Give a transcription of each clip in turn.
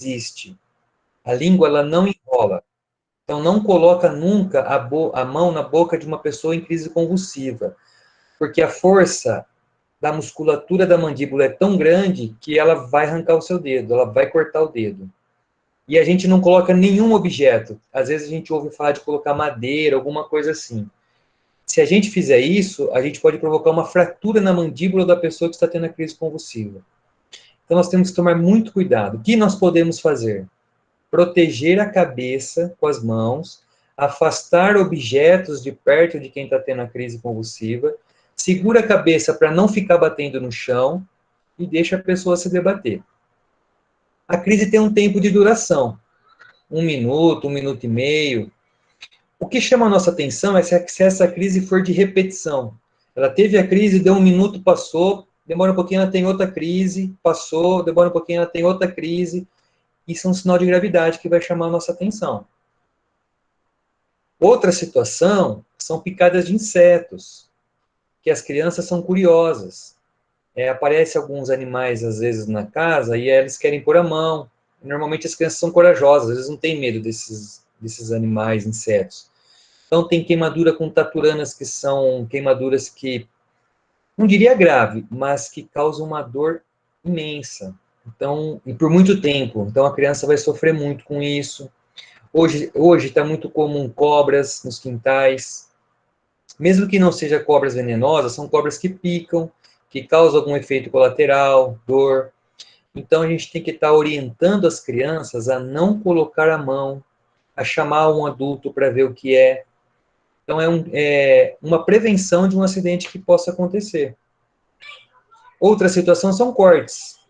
existe. A língua, ela não enrola. Então, não coloca nunca a mão na boca de uma pessoa em crise convulsiva, porque a força da musculatura da mandíbula é tão grande que ela vai arrancar o seu dedo, ela vai cortar o dedo. E a gente não coloca nenhum objeto. Às vezes a gente ouve falar de colocar madeira, alguma coisa assim. Se a gente fizer isso, a gente pode provocar uma fratura na mandíbula da pessoa que está tendo a crise convulsiva. Então nós temos que tomar muito cuidado. O que nós podemos fazer? Proteger a cabeça com as mãos, afastar objetos de perto de quem está tendo a crise convulsiva, segura a cabeça para não ficar batendo no chão e deixa a pessoa se debater. A crise tem um tempo de duração, 1 minuto e meio. O que chama a nossa atenção é se essa crise for de repetição. Ela teve a crise, deu 1 minuto, passou, demora um pouquinho, ela tem outra crise, passou, demora um pouquinho, ela tem outra crise. Isso é um sinal de gravidade que vai chamar a nossa atenção. Outra situação são picadas de insetos, que as crianças são curiosas. Aparecem alguns animais, às vezes, na casa, e eles querem pôr a mão. Normalmente as crianças são corajosas, às vezes não têm medo desses animais, insetos. Então, tem queimadura com taturanas, que são queimaduras que, não diria grave, mas que causam uma dor imensa. Então, e por muito tempo. Então, a criança vai sofrer muito com isso. Hoje está muito comum cobras nos quintais. Mesmo que não sejam cobras venenosas, são cobras que picam, que causam algum efeito colateral, dor. Então, a gente tem que estar orientando as crianças a não colocar a mão, a chamar um adulto para ver o que é. Então, é uma prevenção de um acidente que possa acontecer. Outra situação são cortes.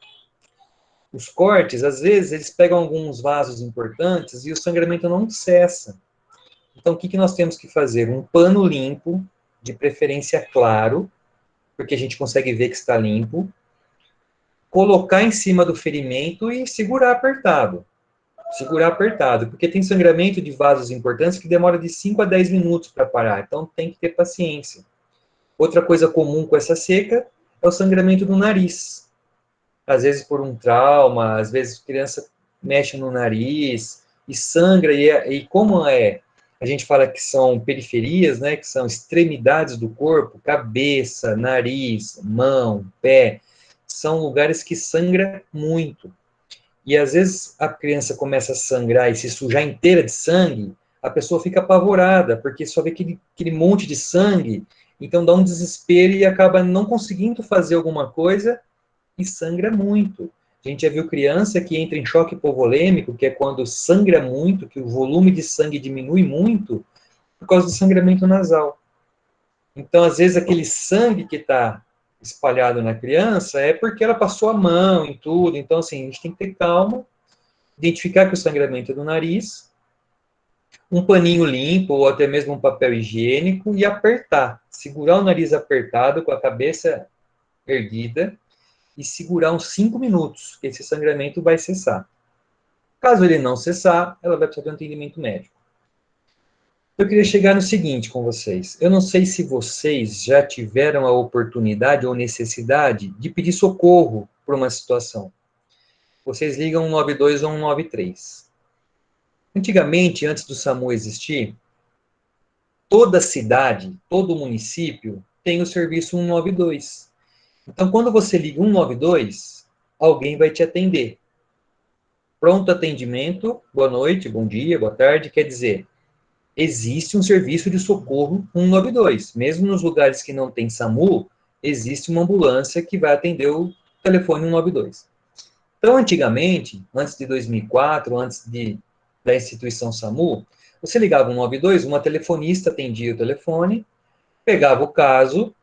Os cortes, às vezes, eles pegam alguns vasos importantes e o sangramento não cessa. Então, o que nós temos que fazer? Um pano limpo, de preferência claro, porque a gente consegue ver que está limpo, colocar em cima do ferimento e segurar apertado. Segurar apertado, porque tem sangramento de vasos importantes que demora de 5 a 10 minutos para parar, então tem que ter paciência. Outra coisa comum com essa seca é o sangramento do nariz. Às vezes por um trauma, às vezes a criança mexe no nariz e sangra, e como a gente fala que são periferias, né, que são extremidades do corpo, cabeça, nariz, mão, pé, são lugares que sangra muito. E às vezes a criança começa a sangrar e se sujar inteira de sangue, a pessoa fica apavorada, porque só vê aquele monte de sangue, então dá um desespero e acaba não conseguindo fazer alguma coisa e sangra muito. A gente já viu criança que entra em choque hipovolêmico, que é quando sangra muito, que o volume de sangue diminui muito, por causa do sangramento nasal. Então, às vezes, aquele sangue que está espalhado na criança é porque ela passou a mão em tudo. Então, assim, a gente tem que ter calma, identificar que o sangramento é do nariz, um paninho limpo ou até mesmo um papel higiênico e apertar. Segurar o nariz apertado com a cabeça erguida e segurar uns 5 minutos, que esse sangramento vai cessar. Caso ele não cessar, ela vai precisar de um atendimento médico. Eu queria chegar no seguinte com vocês. Eu não sei se vocês já tiveram a oportunidade ou necessidade de pedir socorro por uma situação. Vocês ligam 192 ou 193. Antigamente, antes do SAMU existir, toda cidade, todo município tem o serviço 192. Então, quando você liga 192, alguém vai te atender. Pronto atendimento, boa noite, bom dia, boa tarde, quer dizer, existe um serviço de socorro 192. Mesmo nos lugares que não tem SAMU, existe uma ambulância que vai atender o telefone 192. Então, antigamente, antes de 2004, da instituição SAMU, você ligava 192, uma telefonista atendia o telefone, pegava o caso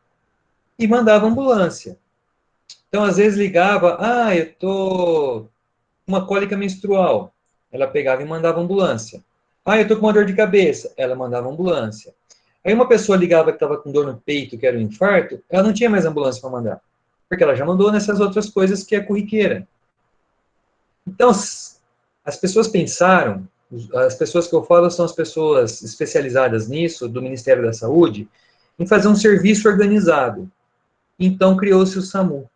e mandava a ambulância. Então, às vezes ligava, eu tô com uma cólica menstrual. Ela pegava e mandava a ambulância. Eu tô com uma dor de cabeça. Ela mandava a ambulância. Aí uma pessoa ligava que estava com dor no peito, que era um infarto, ela não tinha mais ambulância para mandar. Porque ela já mandou nessas outras coisas que é corriqueira. Então, as pessoas pensaram, as pessoas que eu falo são as pessoas especializadas nisso, do Ministério da Saúde, em fazer um serviço organizado. Então, criou-se o SAMU.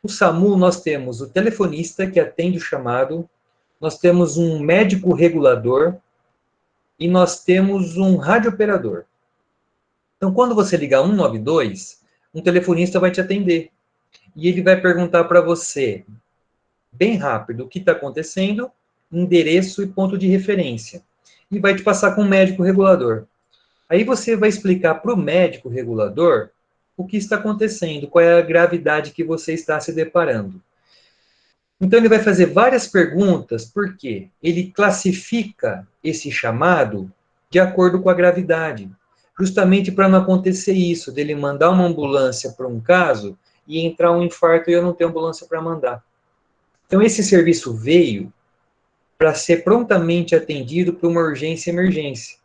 O SAMU, nós temos o telefonista que atende o chamado, nós temos um médico regulador e nós temos um radiooperador. Então, quando você ligar 192, um telefonista vai te atender. E ele vai perguntar para você, bem rápido, o que está acontecendo, endereço e ponto de referência. E vai te passar com um médico regulador. Aí você vai explicar para o médico regulador o que está acontecendo, qual é a gravidade que você está se deparando. Então, ele vai fazer várias perguntas, porque ele classifica esse chamado de acordo com a gravidade, justamente para não acontecer isso, dele mandar uma ambulância para um caso e entrar um infarto e eu não ter ambulância para mandar. Então, esse serviço veio para ser prontamente atendido para uma urgência e emergência.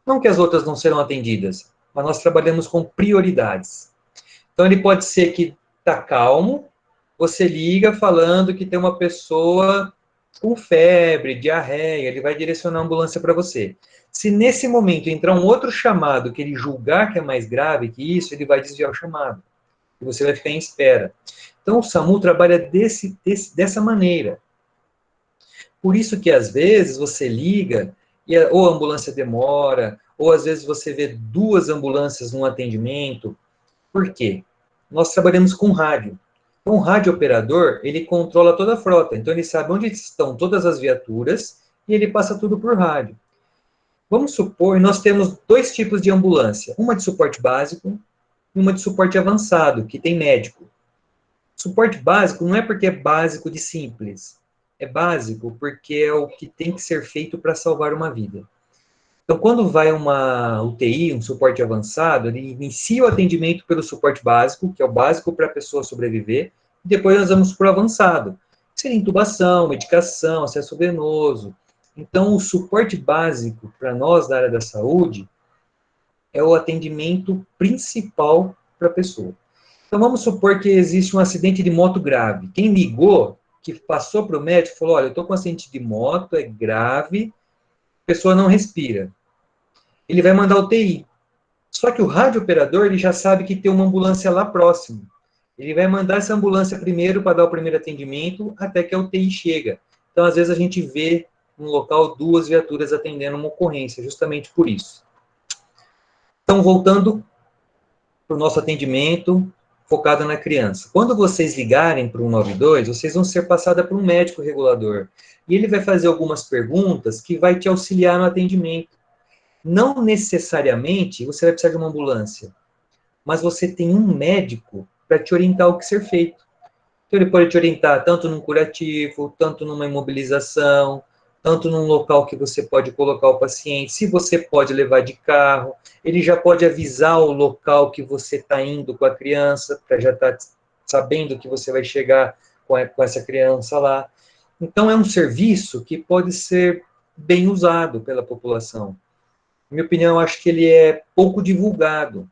Não que as outras não serão atendidas, mas nós trabalhamos com prioridades. Então, ele pode ser que está calmo, você liga falando que tem uma pessoa com febre, diarreia, ele vai direcionar a ambulância para você. Se nesse momento entrar um outro chamado que ele julgar que é mais grave que isso, ele vai desviar o chamado. E você vai ficar em espera. Então, o SAMU trabalha dessa maneira. Por isso que, às vezes, você liga e ou a ambulância demora, ou às vezes você vê duas ambulâncias num atendimento. Por quê? Nós trabalhamos com rádio. Então, o rádio operador, ele controla toda a frota. Então, ele sabe onde estão todas as viaturas e ele passa tudo por rádio. Vamos supor, nós temos dois tipos de ambulância. Uma de suporte básico e uma de suporte avançado, que tem médico. Suporte básico não é porque é básico de simples. É básico porque é o que tem que ser feito para salvar uma vida. Então, quando vai uma UTI, um suporte avançado, ele inicia o atendimento pelo suporte básico, que é o básico para a pessoa sobreviver, e depois nós vamos para o avançado, que seria intubação, medicação, acesso venoso. Então, o suporte básico para nós da área da saúde é o atendimento principal para a pessoa. Então, vamos supor que existe um acidente de moto grave. Quem ligou, que passou para o médico, falou, olha, eu estou com um acidente de moto, é grave, a pessoa não respira. Ele vai mandar o TI. Só que o rádio operador, ele já sabe que tem uma ambulância lá próximo. Ele vai mandar essa ambulância primeiro para dar o primeiro atendimento, até que a UTI chega. Então, às vezes, a gente vê no local duas viaturas atendendo uma ocorrência, justamente por isso. Então, voltando para o nosso atendimento focado na criança. Quando vocês ligarem para o 192, vocês vão ser passados por um médico regulador. E ele vai fazer algumas perguntas que vai te auxiliar no atendimento. Não necessariamente você vai precisar de uma ambulância, mas você tem um médico para te orientar o que ser feito. Então, ele pode te orientar tanto num curativo, tanto numa imobilização, tanto num local que você pode colocar o paciente, se você pode levar de carro, ele já pode avisar o local que você está indo com a criança, para já estar sabendo que você vai chegar com essa criança lá. Então, é um serviço que pode ser bem usado pela população. Na minha opinião, eu acho que ele é pouco divulgado.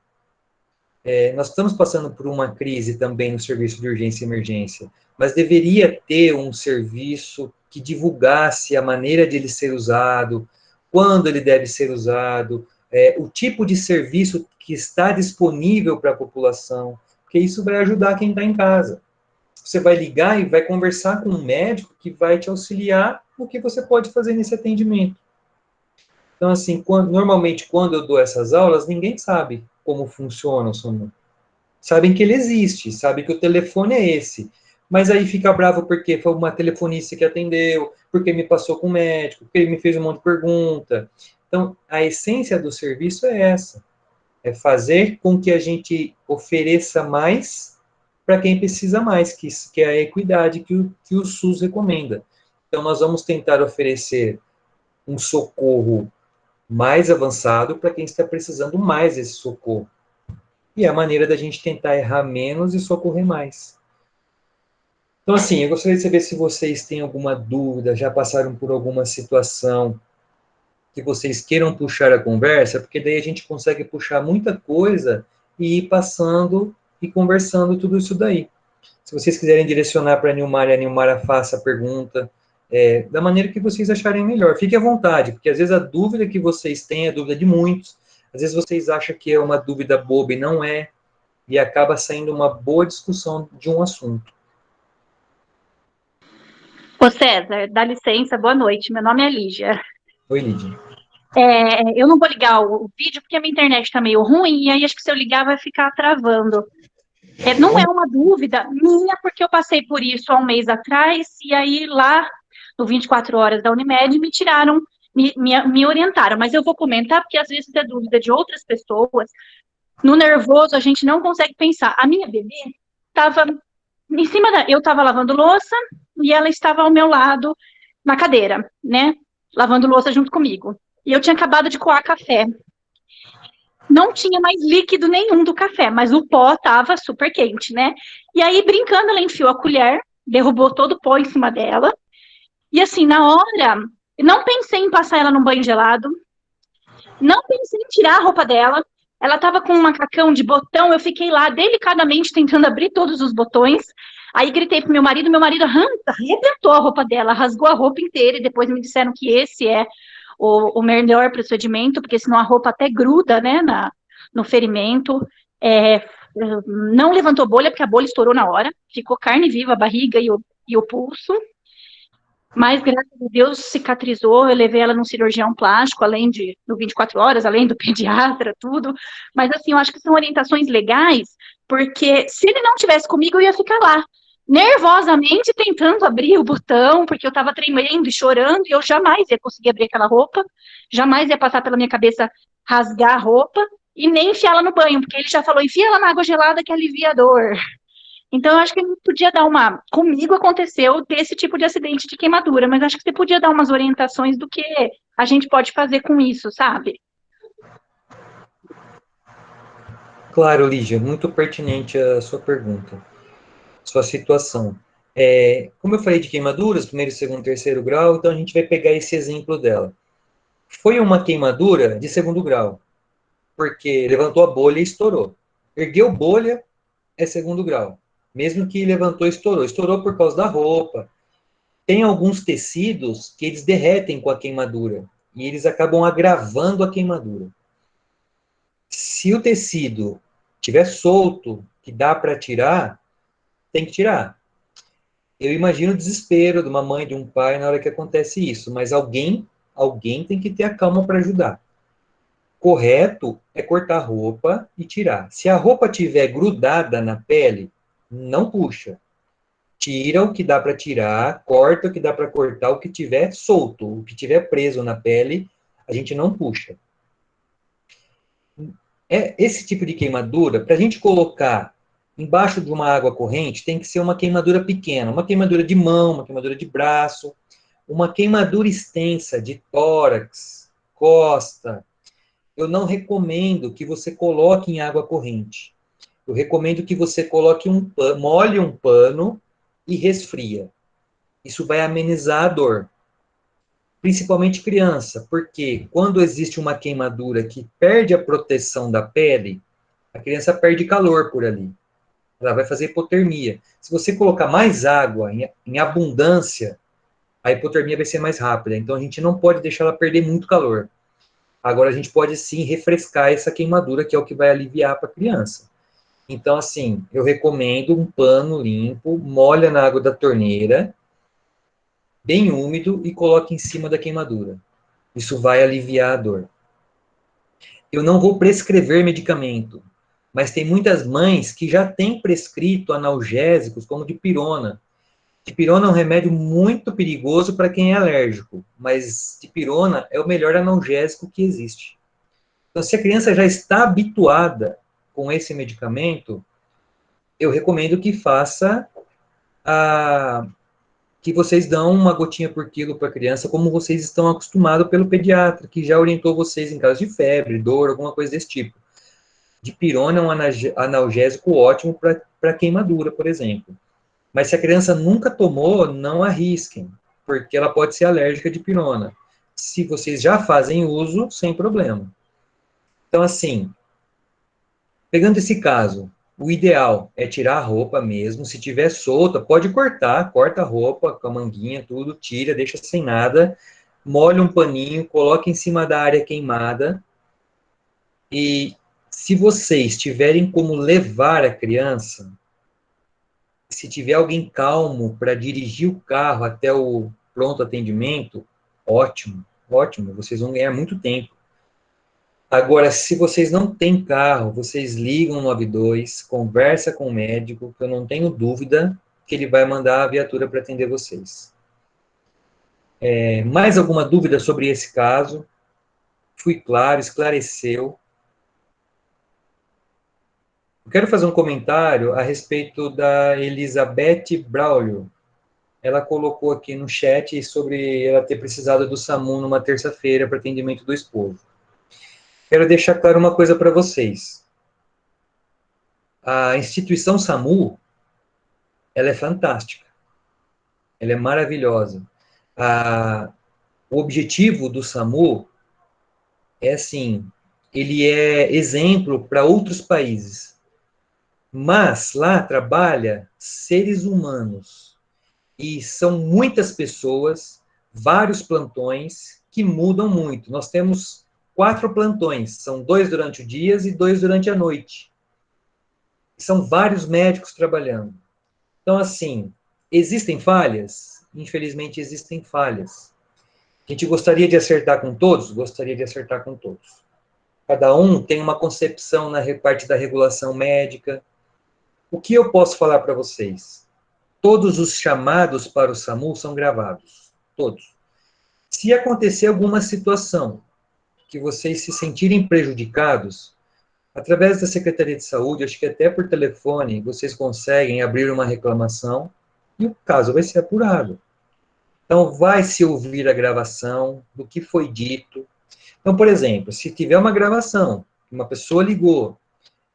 Nós estamos passando por uma crise também no serviço de urgência e emergência, mas deveria ter um serviço que divulgasse a maneira de ele ser usado, quando ele deve ser usado, o tipo de serviço que está disponível para a população, porque isso vai ajudar quem está em casa. Você vai ligar e vai conversar com um médico que vai te auxiliar no que você pode fazer nesse atendimento. Então, assim, normalmente, quando eu dou essas aulas, ninguém sabe como funciona o SAMU. Sabem que ele existe, sabem que o telefone é esse. Mas aí fica bravo porque foi uma telefonista que atendeu, porque me passou com o médico, porque ele me fez um monte de pergunta. Então, a essência do serviço é essa. É fazer com que a gente ofereça mais para quem precisa mais, que é a equidade que o SUS recomenda. Então, nós vamos tentar oferecer um socorro mais avançado para quem está precisando mais desse socorro. E é a maneira da gente tentar errar menos e socorrer mais. Então, assim, eu gostaria de saber se vocês têm alguma dúvida, já passaram por alguma situação que vocês queiram puxar a conversa, porque daí a gente consegue puxar muita coisa e ir passando e conversando tudo isso daí. Se vocês quiserem direcionar para a Nilmara faça a pergunta da maneira que vocês acharem melhor. Fique à vontade, porque às vezes a dúvida que vocês têm é a dúvida de muitos, às vezes vocês acham que é uma dúvida boba e não é, e acaba saindo uma boa discussão de um assunto. Ô César, dá licença, boa noite. Meu nome é Lígia. Oi, Lídia. Eu não vou ligar o vídeo porque a minha internet está meio ruim, e aí acho que se eu ligar vai ficar travando. Não é Como? uma dúvida minha, porque eu passei por isso há um mês atrás, e aí lá no 24 horas da Unimed me tiraram, me orientaram, mas eu vou comentar porque às vezes é dúvida de outras pessoas. No nervoso a gente não consegue pensar. A minha bebê estava em cima da. Eu estava lavando louça e ela estava ao meu lado na cadeira, né? Lavando louça junto comigo. E eu tinha acabado de coar café. Não tinha mais líquido nenhum do café, mas o pó estava super quente, né? E aí, brincando, ela enfiou a colher, derrubou todo o pó em cima dela. E assim, na hora, não pensei em passar ela num banho gelado, não pensei em tirar a roupa dela. Ela estava com um macacão de botão, eu fiquei lá delicadamente tentando abrir todos os botões. Aí gritei pro meu marido arrebentou a roupa dela, rasgou a roupa inteira e depois me disseram que esse é o melhor procedimento, porque senão a roupa até gruda, né, no ferimento. É, não levantou bolha, porque a bolha estourou na hora, ficou carne viva a barriga e o pulso. Mas, graças a Deus, cicatrizou. Eu levei ela num cirurgião plástico, além do 24 horas, além do pediatra, tudo. Mas, assim, eu acho que são orientações legais, porque se ele não tivesse comigo, eu ia ficar lá, nervosamente tentando abrir o botão, porque eu estava tremendo e chorando, e eu jamais ia conseguir abrir aquela roupa, jamais ia passar pela minha cabeça rasgar a roupa, e nem enfiá-la no banho, porque ele já falou, enfia ela na água gelada que alivia a dor. Então, eu acho que ele podia dar uma. Comigo aconteceu desse tipo de acidente de queimadura, mas acho que você podia dar umas orientações do que a gente pode fazer com isso, sabe? Claro, Lígia, muito pertinente a sua pergunta, sua situação. Como eu falei de queimaduras, primeiro, segundo, terceiro grau, então a gente vai pegar esse exemplo dela. Foi uma queimadura de segundo grau, porque levantou a bolha e estourou. Ergueu bolha é segundo grau. Mesmo que levantou e estourou. Estourou por causa da roupa. Tem alguns tecidos que eles derretem com a queimadura e eles acabam agravando a queimadura. Se o tecido tiver solto, que dá para tirar, tem que tirar. Eu imagino o desespero de uma mãe, de um pai na hora que acontece isso, mas alguém tem que ter a calma para ajudar. Correto é cortar a roupa e tirar. Se a roupa tiver grudada na pele, não puxa. Tira o que dá para tirar, corta o que dá para cortar, o que tiver solto, o que tiver preso na pele, a gente não puxa. Esse tipo de queimadura, para a gente colocar embaixo de uma água corrente, tem que ser uma queimadura pequena, uma queimadura de mão, uma queimadura de braço, uma queimadura extensa de tórax, costa. Eu não recomendo que você coloque em água corrente. Eu recomendo que você coloque molhe um pano e resfria. Isso vai amenizar a dor. Principalmente criança, porque quando existe uma queimadura que perde a proteção da pele, a criança perde calor por ali. Ela vai fazer hipotermia. Se você colocar mais água em abundância, a hipotermia vai ser mais rápida. Então a gente não pode deixar ela perder muito calor. Agora a gente pode sim refrescar essa queimadura, que é o que vai aliviar para a criança. Então, assim, eu recomendo um pano limpo, molha na água da torneira, bem úmido, e coloque em cima da queimadura. Isso vai aliviar a dor. Eu não vou prescrever medicamento, mas tem muitas mães que já têm prescrito analgésicos, como dipirona. Dipirona é um remédio muito perigoso para quem é alérgico, mas dipirona é o melhor analgésico que existe. Então, se a criança já está habituada com esse medicamento, eu recomendo que faça a que vocês dão uma gotinha por quilo para a criança, como vocês estão acostumados pelo pediatra, que já orientou vocês em caso de febre, dor, alguma coisa desse tipo. Dipirona é um analgésico ótimo para queimadura, por exemplo. Mas se a criança nunca tomou, não arrisquem, porque ela pode ser alérgica a dipirona. Se vocês já fazem uso, sem problema. Então, assim, pegando esse caso, o ideal é tirar a roupa mesmo. Se tiver solta, pode cortar, corta a roupa com a manguinha, tudo, tira, deixa sem nada, molha um paninho, coloca em cima da área queimada. E se vocês tiverem como levar a criança, Se tiver alguém calmo para dirigir o carro até o pronto atendimento, ótimo, ótimo, vocês vão ganhar muito tempo. Agora, se vocês não têm carro, vocês ligam no 92, conversa com o médico, que eu não tenho dúvida que ele vai mandar a viatura para atender vocês. Mais alguma dúvida sobre esse caso? Fui claro, esclareceu. Eu quero fazer um comentário a respeito da Elizabeth Braulio. Ela colocou aqui no chat sobre ela ter precisado do SAMU numa terça-feira para atendimento do esposo. Quero deixar claro uma coisa para vocês. A instituição SAMU, ela é fantástica. Ela é maravilhosa. O objetivo do SAMU é, assim, ele é exemplo para outros países. Mas lá trabalha seres humanos. E são muitas pessoas, vários plantões, que mudam muito. Nós temos 4 plantões, são 2 durante o dia e 2 durante a noite. São vários médicos trabalhando. Então, assim, existem falhas? Infelizmente, existem falhas. A gente gostaria de acertar com todos? Gostaria de acertar com todos. Cada um tem uma concepção na parte da regulação médica. O que eu posso falar para vocês? Todos os chamados para o SAMU são gravados. Todos. Se acontecer alguma situação que vocês se sentirem prejudicados, através da Secretaria de Saúde, acho que até por telefone, vocês conseguem abrir uma reclamação e o caso vai ser apurado. Então, vai se ouvir a gravação do que foi dito. Então, por exemplo, se tiver uma gravação, uma pessoa ligou,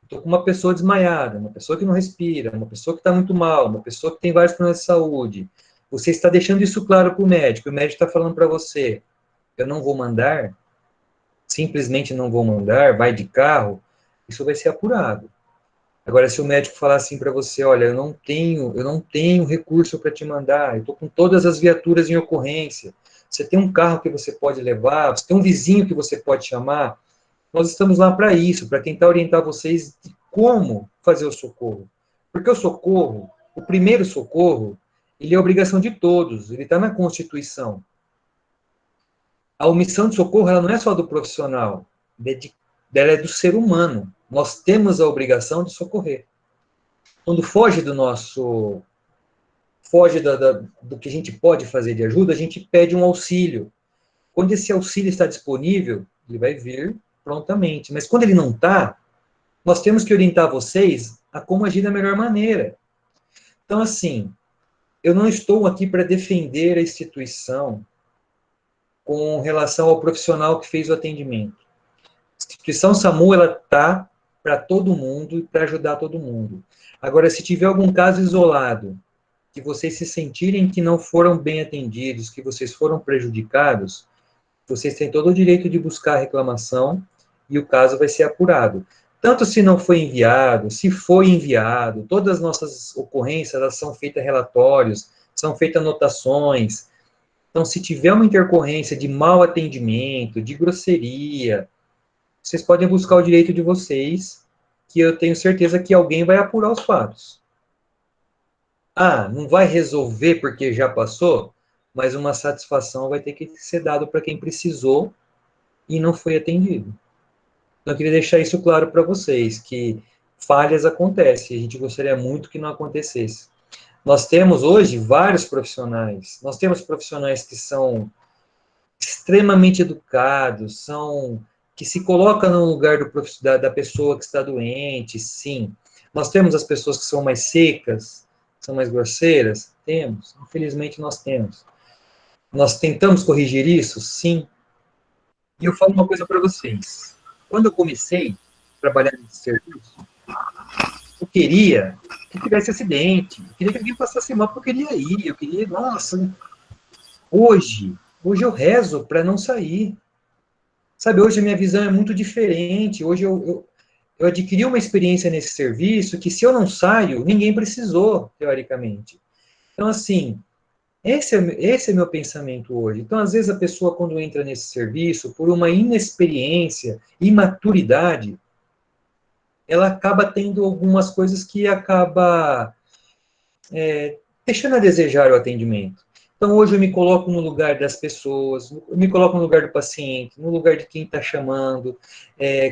estou com uma pessoa desmaiada, uma pessoa que não respira, uma pessoa que está muito mal, uma pessoa que tem vários problemas de saúde, você está deixando isso claro para o médico está falando para você, eu não vou mandar, simplesmente não vou mandar, vai de carro, isso vai ser apurado. Agora, se o médico falar assim para você, olha, eu não tenho recurso para te mandar, eu estou com todas as viaturas em ocorrência, você tem um carro que você pode levar, você tem um vizinho que você pode chamar, nós estamos lá para isso, para tentar orientar vocês de como fazer o socorro. Porque o socorro, o primeiro socorro, ele é obrigação de todos, ele está na Constituição. A omissão de socorro, ela não é só do profissional, ela é do ser humano. Nós temos a obrigação de socorrer. Quando foge do nosso... foge do que a gente pode fazer de ajuda, a gente pede um auxílio. Quando esse auxílio está disponível, ele vai vir prontamente. Mas quando ele não está, nós temos que orientar vocês a como agir da melhor maneira. Então, assim, eu não estou aqui para defender a instituição com relação ao profissional que fez o atendimento. A instituição SAMU, ela está para todo mundo e para ajudar todo mundo. Agora, se tiver algum caso isolado, que vocês se sentirem que não foram bem atendidos, que vocês foram prejudicados, vocês têm todo o direito de buscar a reclamação e o caso vai ser apurado. Tanto se não foi enviado, se foi enviado, todas as nossas ocorrências, elas são feitas relatórios, são feitas anotações. Então, se tiver uma intercorrência de mau atendimento, de grosseria, vocês podem buscar o direito de vocês, que eu tenho certeza que alguém vai apurar os fatos. Ah, não vai resolver porque já passou, mas uma satisfação vai ter que ser dada para quem precisou e não foi atendido. Então, eu queria deixar isso claro para vocês, que falhas acontecem, a gente gostaria muito que não acontecesse. Nós temos hoje vários profissionais, nós temos profissionais que são extremamente educados, que se colocam no lugar da pessoa que está doente, sim. Nós temos as pessoas que são mais secas, são mais grosseiras? Temos, infelizmente nós temos. Nós tentamos corrigir isso? Sim. E eu falo uma coisa para vocês. Quando eu comecei a trabalhar nesse serviço, eu queria que tivesse acidente, eu queria que alguém passasse mal, porque eu queria ir, eu queria, nossa, hoje eu rezo para não sair. Sabe, hoje a minha visão é muito diferente, hoje eu adquiri uma experiência nesse serviço que se eu não saio, ninguém precisou, teoricamente. Então, assim, esse é meu pensamento hoje. Então, às vezes, a pessoa, quando entra nesse serviço, por uma inexperiência, imaturidade, ela acaba tendo algumas coisas que acaba deixando a desejar o atendimento. Então, hoje eu me coloco no lugar das pessoas, eu me coloco no lugar do paciente, no lugar de quem está chamando.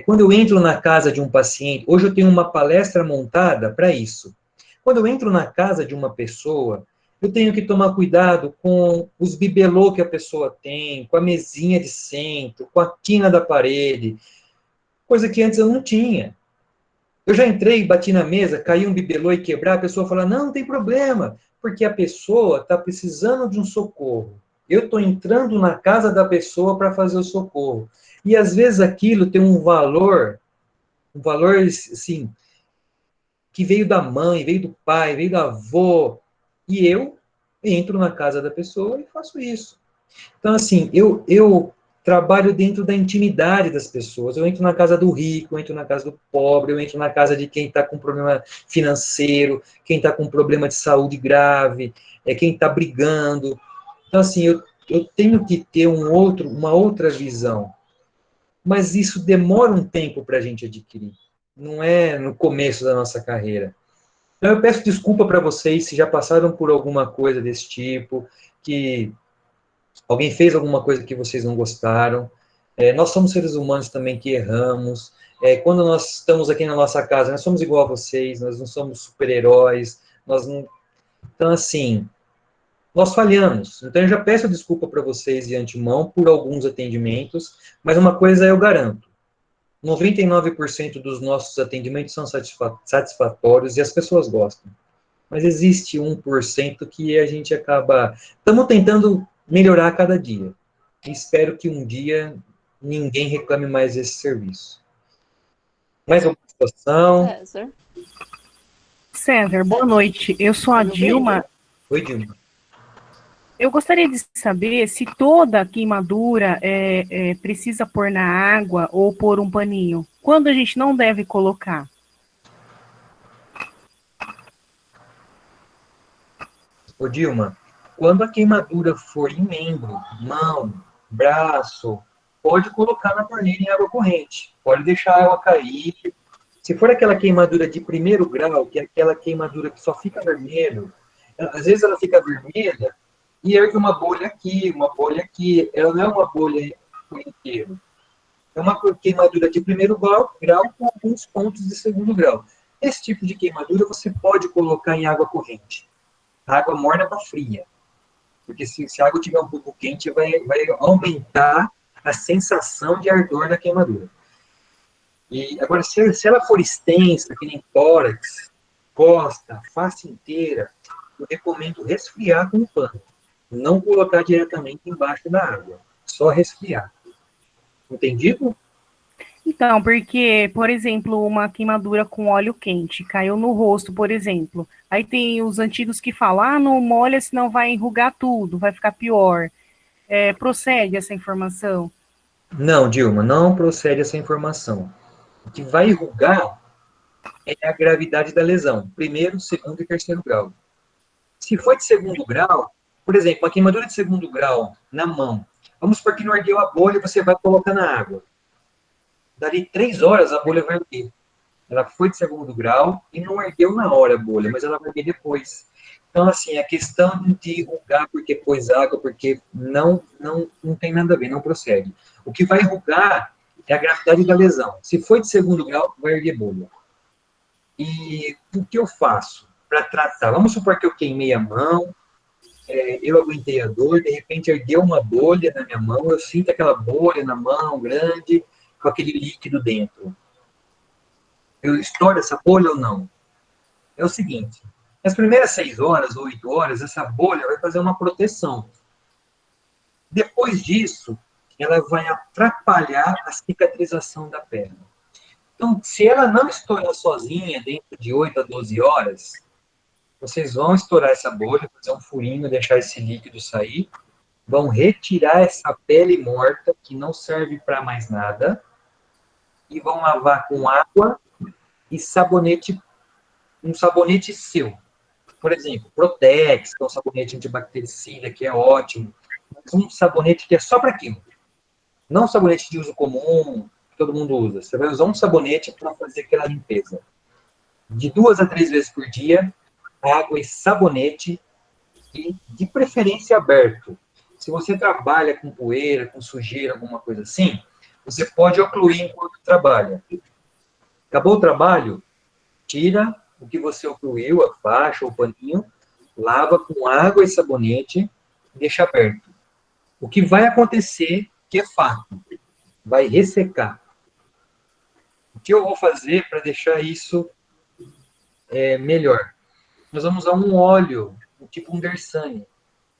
Quando eu entro na casa de um paciente, hoje eu tenho uma palestra montada para isso. Quando eu entro na casa de uma pessoa, eu tenho que tomar cuidado com os bibelô que a pessoa tem, com a mesinha de centro, com a quina da parede, coisa que antes eu não tinha. Eu já entrei, bati na mesa, caiu um bibelô e quebrar, a pessoa fala, não tem problema, porque a pessoa está precisando de um socorro. Eu estou entrando na casa da pessoa para fazer o socorro. E às vezes aquilo tem um valor, assim, que veio da mãe, veio do pai, veio do avô, e eu entro na casa da pessoa e faço isso. Então, assim, eu trabalho dentro da intimidade das pessoas. Eu entro na casa do rico, eu entro na casa do pobre, eu entro na casa de quem está com problema financeiro, quem está com problema de saúde grave, quem está brigando. Então, assim, eu tenho que ter uma outra visão. Mas isso demora um tempo para a gente adquirir. Não é no começo da nossa carreira. Então, eu peço desculpa para vocês se já passaram por alguma coisa desse tipo, que alguém fez alguma coisa que vocês não gostaram. Nós somos seres humanos também que erramos. Quando nós estamos aqui na nossa casa, nós somos igual a vocês, nós não somos super-heróis, nós não... Então, assim, nós falhamos. Então, eu já peço desculpa para vocês de antemão por alguns atendimentos, mas uma coisa eu garanto, 99% dos nossos atendimentos são satisfatórios e as pessoas gostam. Mas existe 1% que a gente acaba... Estamos tentando melhorar a cada dia. E espero que um dia ninguém reclame mais desse serviço. Mais uma situação? César, boa noite. Eu sou a Dilma. Oi, Dilma. Eu gostaria de saber se toda queimadura precisa pôr na água ou pôr um paninho. Quando a gente não deve colocar? Ô, Dilma, quando a queimadura for em membro, mão, braço, pode colocar na torneira em água corrente. Pode deixar a água cair. Se for aquela queimadura de primeiro grau, que é aquela queimadura que só fica vermelho, às vezes ela fica vermelha e ergue uma bolha aqui, uma bolha aqui. Ela não é uma bolha por inteiro. É uma queimadura de primeiro grau com alguns pontos de segundo grau. Esse tipo de queimadura você pode colocar em água corrente. A água morna para fria. Porque se a água tiver um pouco quente, vai aumentar a sensação de ardor da queimadura. E agora, se ela for extensa, que nem tórax, costa, face inteira, eu recomendo resfriar com o pano. Não colocar diretamente embaixo da água. Só resfriar. Entendido? Então, porque, por exemplo, uma queimadura com óleo quente caiu no rosto, por exemplo. Aí tem os antigos que falam, não molha, senão vai enrugar tudo, vai ficar pior. Procede essa informação? Não, Dilma, não procede essa informação. O que vai enrugar é a gravidade da lesão. Primeiro, segundo e terceiro grau. Se for de segundo grau, por exemplo, uma queimadura de segundo grau na mão, vamos supor que não ergueu a bolha, você vai colocar na água. Dali 3 horas a bolha vai erguer. Ela foi de segundo grau e não ergueu na hora a bolha, mas ela vai erguer depois. Então, assim, a questão de enrugar porque pôs água, porque não tem nada a ver, não procede. O que vai enrugar é a gravidade da lesão. Se foi de segundo grau, vai erguer bolha. E o que eu faço para tratar? Vamos supor que eu queimei a mão, eu aguentei a dor, de repente ergueu uma bolha na minha mão, eu sinto aquela bolha na mão grande, com aquele líquido dentro. Eu estouro essa bolha ou não? É o seguinte, nas primeiras 6 horas ou 8 horas, essa bolha vai fazer uma proteção. Depois disso, ela vai atrapalhar a cicatrização da perna. Então, se ela não estourar sozinha dentro de 8 a 12 horas, vocês vão estourar essa bolha, fazer um furinho, deixar esse líquido sair, vão retirar essa pele morta, que não serve para mais nada, e vão lavar com água e sabonete, um sabonete seu. Por exemplo, Protex, que é um sabonete antibactericida, que é ótimo. Mas um sabonete que é só para aquilo. Não um sabonete de uso comum, que todo mundo usa. Você vai usar um sabonete para fazer aquela limpeza. De 2 a 3 vezes por dia, água e sabonete, e de preferência aberto. Se você trabalha com poeira, com sujeira, alguma coisa assim, você pode ocluir enquanto trabalha. Acabou o trabalho, tira o que você ocluiu, a faixa, o paninho, lava com água e sabonete e deixa aberto. O que vai acontecer, que é fato, vai ressecar. O que eu vou fazer para deixar isso melhor? Nós vamos usar um óleo, tipo um Dersane.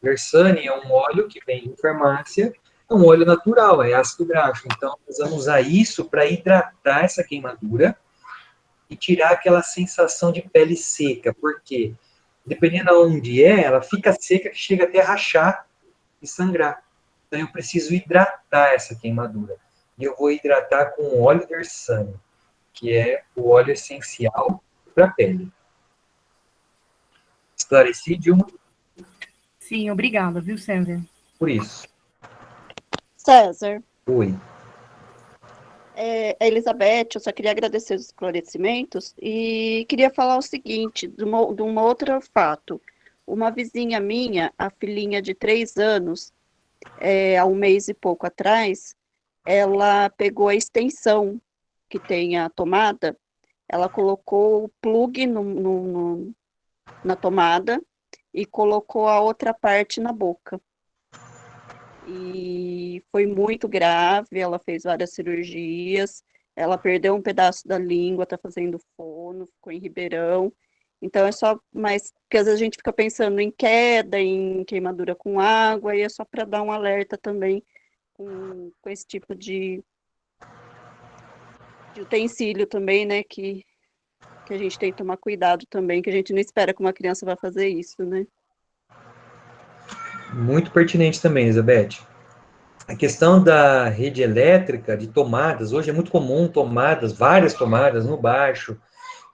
Dersane é um óleo que vem em farmácia, é um óleo natural, é ácido graxo. Então, nós vamos usar isso para hidratar essa queimadura e tirar aquela sensação de pele seca. Por quê? Dependendo de onde ela fica seca que chega até a rachar e sangrar. Então, eu preciso hidratar essa queimadura. E eu vou hidratar com óleo Dersane, que é o óleo essencial para a pele. Esclareci, Dilma? Sim, obrigada, viu, César? Por isso. César, Oi. a Elizabeth, eu só queria agradecer os esclarecimentos e queria falar o seguinte, de um outro fato. Uma vizinha minha, a filhinha de 3 anos, há um mês e pouco atrás, ela pegou a extensão que tem a tomada, ela colocou o plug na tomada e colocou a outra parte na boca. E foi muito grave, ela fez várias cirurgias, ela perdeu um pedaço da língua, tá fazendo fono, ficou em Ribeirão. Então é só, mas porque às vezes a gente fica pensando em queda, em queimadura com água, e é só para dar um alerta também com esse tipo de utensílio também, né, que a gente tem que tomar cuidado também, que a gente não espera que uma criança vai fazer isso, né? Muito pertinente também, Elizabeth. A questão da rede elétrica, de tomadas, hoje é muito comum tomadas, várias tomadas no baixo.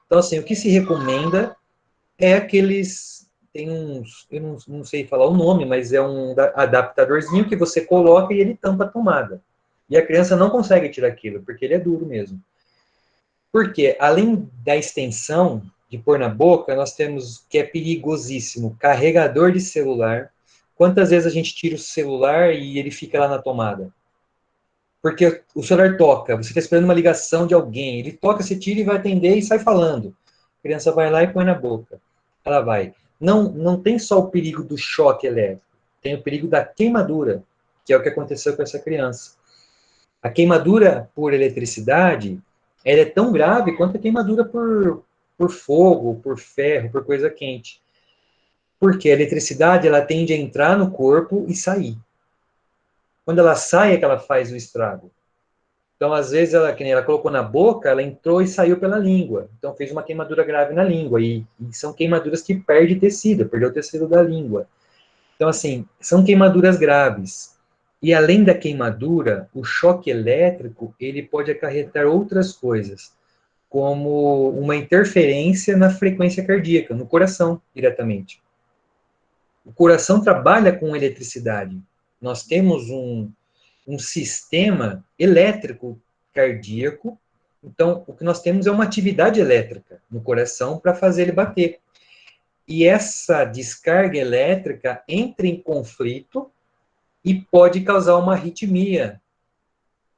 Então, assim, o que se recomenda é aqueles, tem uns, eu não sei falar o nome, mas é um adaptadorzinho que você coloca e ele tampa a tomada. E a criança não consegue tirar aquilo, porque ele é duro mesmo. Porque, além da extensão de pôr na boca, nós temos, que é perigosíssimo, carregador de celular. Quantas vezes a gente tira o celular e ele fica lá na tomada? Porque o celular toca, você está esperando uma ligação de alguém, ele toca, você tira e vai atender e sai falando. A criança vai lá e põe na boca. Ela vai. Não tem só o perigo do choque elétrico, tem o perigo da queimadura, que é o que aconteceu com essa criança. A queimadura por eletricidade, ela é tão grave quanto a queimadura por fogo, por ferro, por coisa quente. Porque a eletricidade, ela tende a entrar no corpo e sair. Quando ela sai, é que ela faz o estrago. Então, às vezes, ela, que nem ela colocou na boca, ela entrou e saiu pela língua. Então, fez uma queimadura grave na língua. E são queimaduras que perdem tecido, perdeu o tecido da língua. Então, assim, são queimaduras graves. E além da queimadura, o choque elétrico, ele pode acarretar outras coisas, como uma interferência na frequência cardíaca, no coração, diretamente. O coração trabalha com eletricidade. Nós temos um sistema elétrico cardíaco, então o que nós temos é uma atividade elétrica no coração para fazer ele bater. E essa descarga elétrica entra em conflito e pode causar uma arritmia,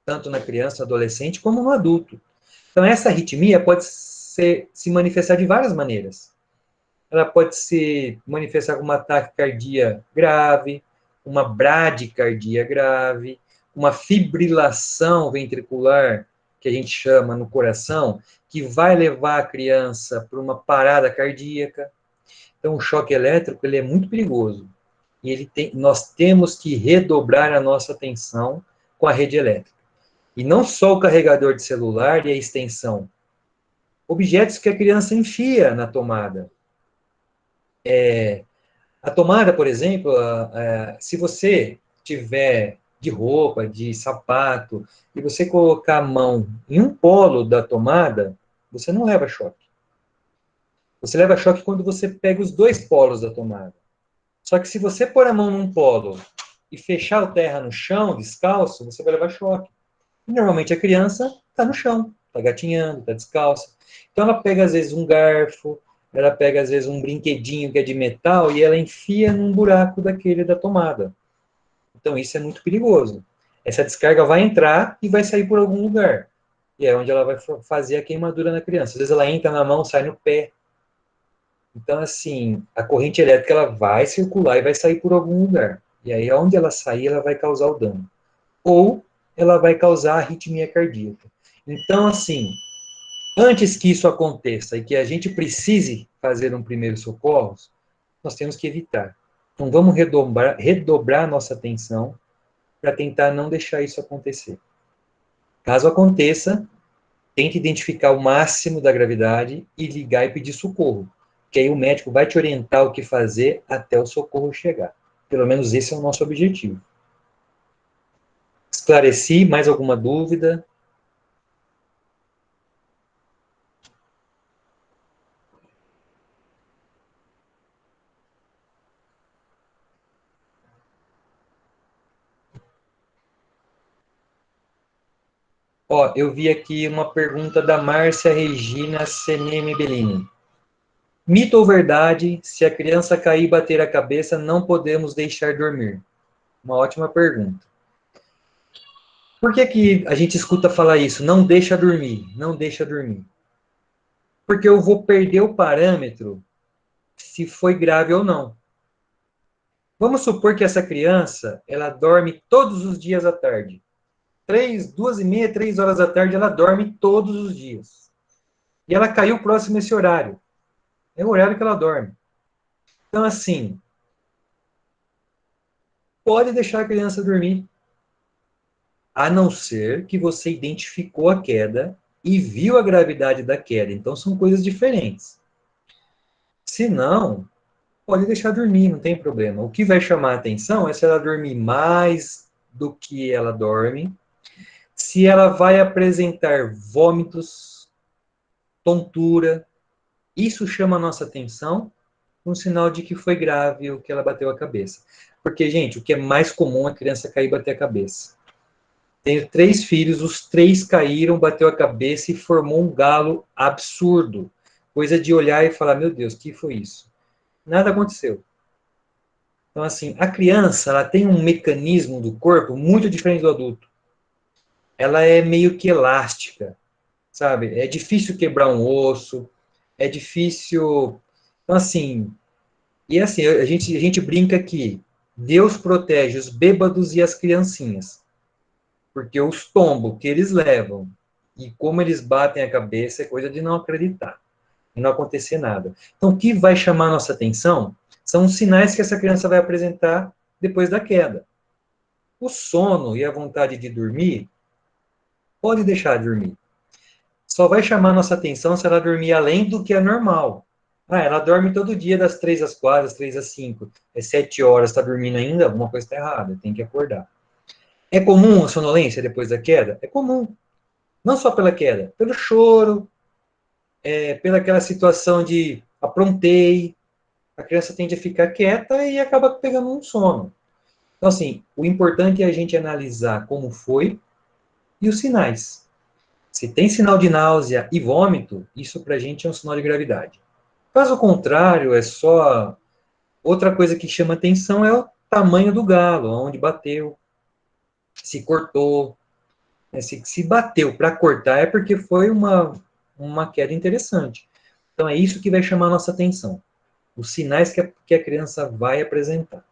tanto na criança, adolescente, como no adulto. Então, essa arritmia pode se manifestar de várias maneiras. Ela pode se manifestar com uma taquicardia grave, uma bradicardia grave, uma fibrilação ventricular, que a gente chama no coração, que vai levar a criança para uma parada cardíaca. Então, o choque elétrico ele é muito perigoso. E nós temos que redobrar a nossa atenção com a rede elétrica. E não só o carregador de celular e a extensão. Objetos que a criança enfia na tomada. A tomada, por exemplo, se você tiver de roupa, de sapato, e você colocar a mão em um polo da tomada, você não leva choque. Você leva choque quando você pega os dois polos da tomada. Só que se você pôr a mão num polo e fechar o terra no chão, descalço, você vai levar choque. E normalmente a criança está no chão, está gatinhando, está descalça. Então ela pega às vezes um garfo, ela pega, às vezes, um brinquedinho que é de metal e ela enfia num buraco daquele da tomada. Então, isso é muito perigoso. Essa descarga vai entrar e vai sair por algum lugar. E é onde ela vai fazer a queimadura na criança. Às vezes ela entra na mão, sai no pé. Então, assim, a corrente elétrica ela vai circular e vai sair por algum lugar. E aí, onde ela sair, ela vai causar o dano. Ou ela vai causar arritmia cardíaca. Então, assim, antes que isso aconteça e que a gente precise fazer um primeiro socorro, nós temos que evitar. Então, vamos redobrar nossa atenção para tentar não deixar isso acontecer. Caso aconteça, tente identificar o máximo da gravidade e ligar e pedir socorro. Que aí o médico vai te orientar o que fazer até o socorro chegar. Pelo menos esse é o nosso objetivo. Esclareci, mais alguma dúvida? Ó, eu vi aqui uma pergunta da Márcia Regina CNM Bellini. Mito ou verdade, se a criança cair e bater a cabeça, não podemos deixar dormir? Uma ótima pergunta. Por que que a gente escuta falar isso? Não deixa dormir, não deixa dormir. Porque eu vou perder o parâmetro se foi grave ou não. Vamos supor que essa criança, ela dorme todos os dias à tarde. 2h30, 3 horas da tarde, ela dorme todos os dias. E ela caiu próximo a esse horário. É o horário que ela dorme. Então, assim, pode deixar a criança dormir. A não ser que você identificou a queda e viu a gravidade da queda. Então, são coisas diferentes. Se não, pode deixar dormir, não tem problema. O que vai chamar a atenção é se ela dormir mais do que ela dorme, se ela vai apresentar vômitos, tontura. Isso chama a nossa atenção, um sinal de que foi grave o que ela bateu a cabeça. Porque, gente, o que é mais comum é a criança cair e bater a cabeça. Tenho 3 filhos, os 3 caíram, bateu a cabeça e formou um galo absurdo. Coisa de olhar e falar, meu Deus, o que foi isso? Nada aconteceu. Então, assim, a criança, ela tem um mecanismo do corpo muito diferente do adulto. Ela é meio que elástica, sabe? É difícil quebrar um osso, é difícil... Então, assim, e assim, a gente brinca que Deus protege os bêbados e as criancinhas. Porque os tombos que eles levam e como eles batem a cabeça é coisa de não acreditar, e não acontecer nada. Então, o que vai chamar a nossa atenção são os sinais que essa criança vai apresentar depois da queda. O sono e a vontade de dormir, pode deixar de dormir. Só vai chamar a nossa atenção se ela dormir além do que é normal. Ah, ela dorme todo dia das 3 às 4, das 3 às 5. É 7 horas, está dormindo ainda? Alguma coisa está errada, tem que acordar. É comum a sonolência depois da queda? É comum. Não só pela queda, pelo choro, pela aquela situação de aprontei, a criança tende a ficar quieta e acaba pegando um sono. Então, assim, o importante é a gente analisar como foi e os sinais. Se tem sinal de náusea e vômito, isso pra gente é um sinal de gravidade. Caso contrário, é só... Outra coisa que chama atenção é o tamanho do galo, onde bateu, se cortou. Se bateu para cortar é porque foi uma queda interessante. Então, é isso que vai chamar a nossa atenção. Os sinais que a criança vai apresentar.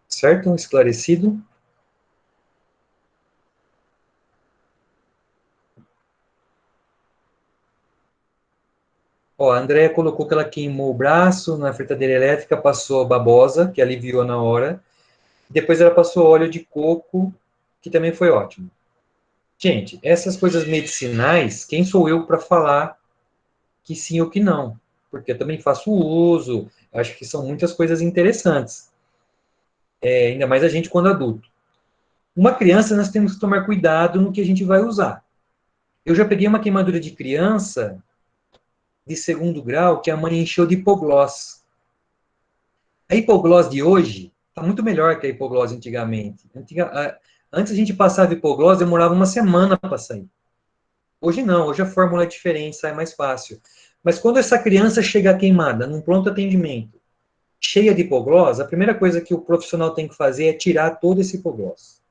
Certo? Esclarecido? Ó, a Andrea colocou que ela queimou o braço na fritadeira elétrica, passou babosa, que aliviou na hora. Depois ela passou óleo de coco, que também foi ótimo. Gente, essas coisas medicinais, quem sou eu para falar que sim ou que não? Porque eu também faço uso, acho que são muitas coisas interessantes. Ainda mais a gente quando adulto. Uma criança, nós temos que tomar cuidado no que a gente vai usar. Eu já peguei uma queimadura de criança de 2º grau que a mãe encheu de hipoglós. A hipoglós de hoje está muito melhor que a hipoglós antigamente. Antes a gente passava hipoglós, demorava uma semana para sair. Hoje não, hoje a fórmula é diferente, sai mais fácil. Mas quando essa criança chega queimada, num pronto atendimento, cheia de hipoglós, a primeira coisa que o profissional tem que fazer é tirar todo esse hipoglós.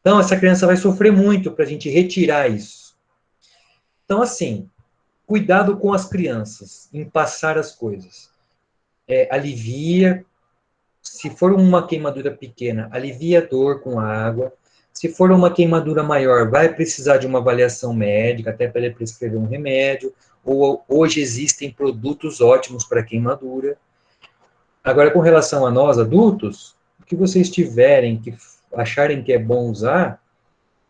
Então, essa criança vai sofrer muito para a gente retirar isso. Então, assim, cuidado com as crianças, em passar as coisas. Alivia, se for uma queimadura pequena, alivia a dor com a água. Se for uma queimadura maior, vai precisar de uma avaliação médica, até para ele prescrever um remédio. Ou hoje existem produtos ótimos para queimadura. Agora, com relação a nós, adultos, o que vocês tiverem, que acharem que é bom usar,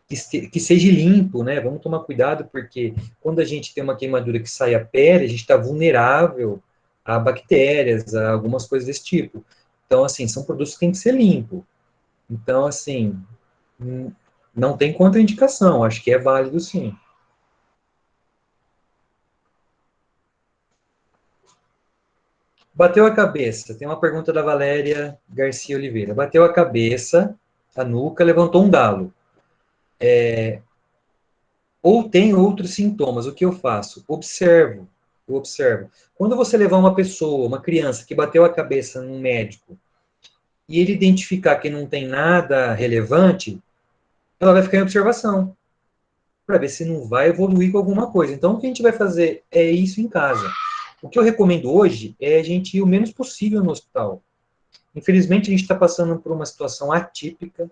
que seja limpo, né? Vamos tomar cuidado, porque quando a gente tem uma queimadura que sai a pele, a gente está vulnerável a bactérias, a algumas coisas desse tipo. Então, assim, são produtos que têm que ser limpos. Então, assim, não tem contraindicação, acho que é válido sim. Bateu a cabeça, tem uma pergunta da Valéria Garcia Oliveira. Bateu a cabeça, a nuca, levantou um galo. Ou tem outros sintomas, o que eu faço? Eu observo. Quando você levar uma pessoa, uma criança que bateu a cabeça num médico, e ele identificar que não tem nada relevante, ela vai ficar em observação, para ver se não vai evoluir com alguma coisa. Então, o que a gente vai fazer é isso em casa. O que eu recomendo hoje é a gente ir o menos possível no hospital. Infelizmente, a gente está passando por uma situação atípica,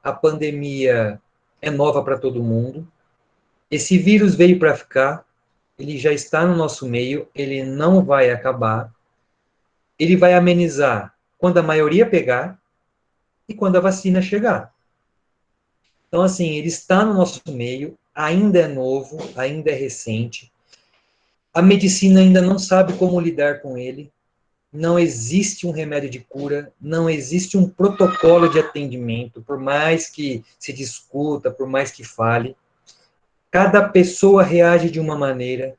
a pandemia é nova para todo mundo, esse vírus veio para ficar, ele já está no nosso meio, ele não vai acabar, ele vai amenizar quando a maioria pegar e quando a vacina chegar. Então, assim, ele está no nosso meio, ainda é novo, ainda é recente, a medicina ainda não sabe como lidar com ele, não existe um remédio de cura, não existe um protocolo de atendimento, por mais que se discuta, por mais que fale, cada pessoa reage de uma maneira.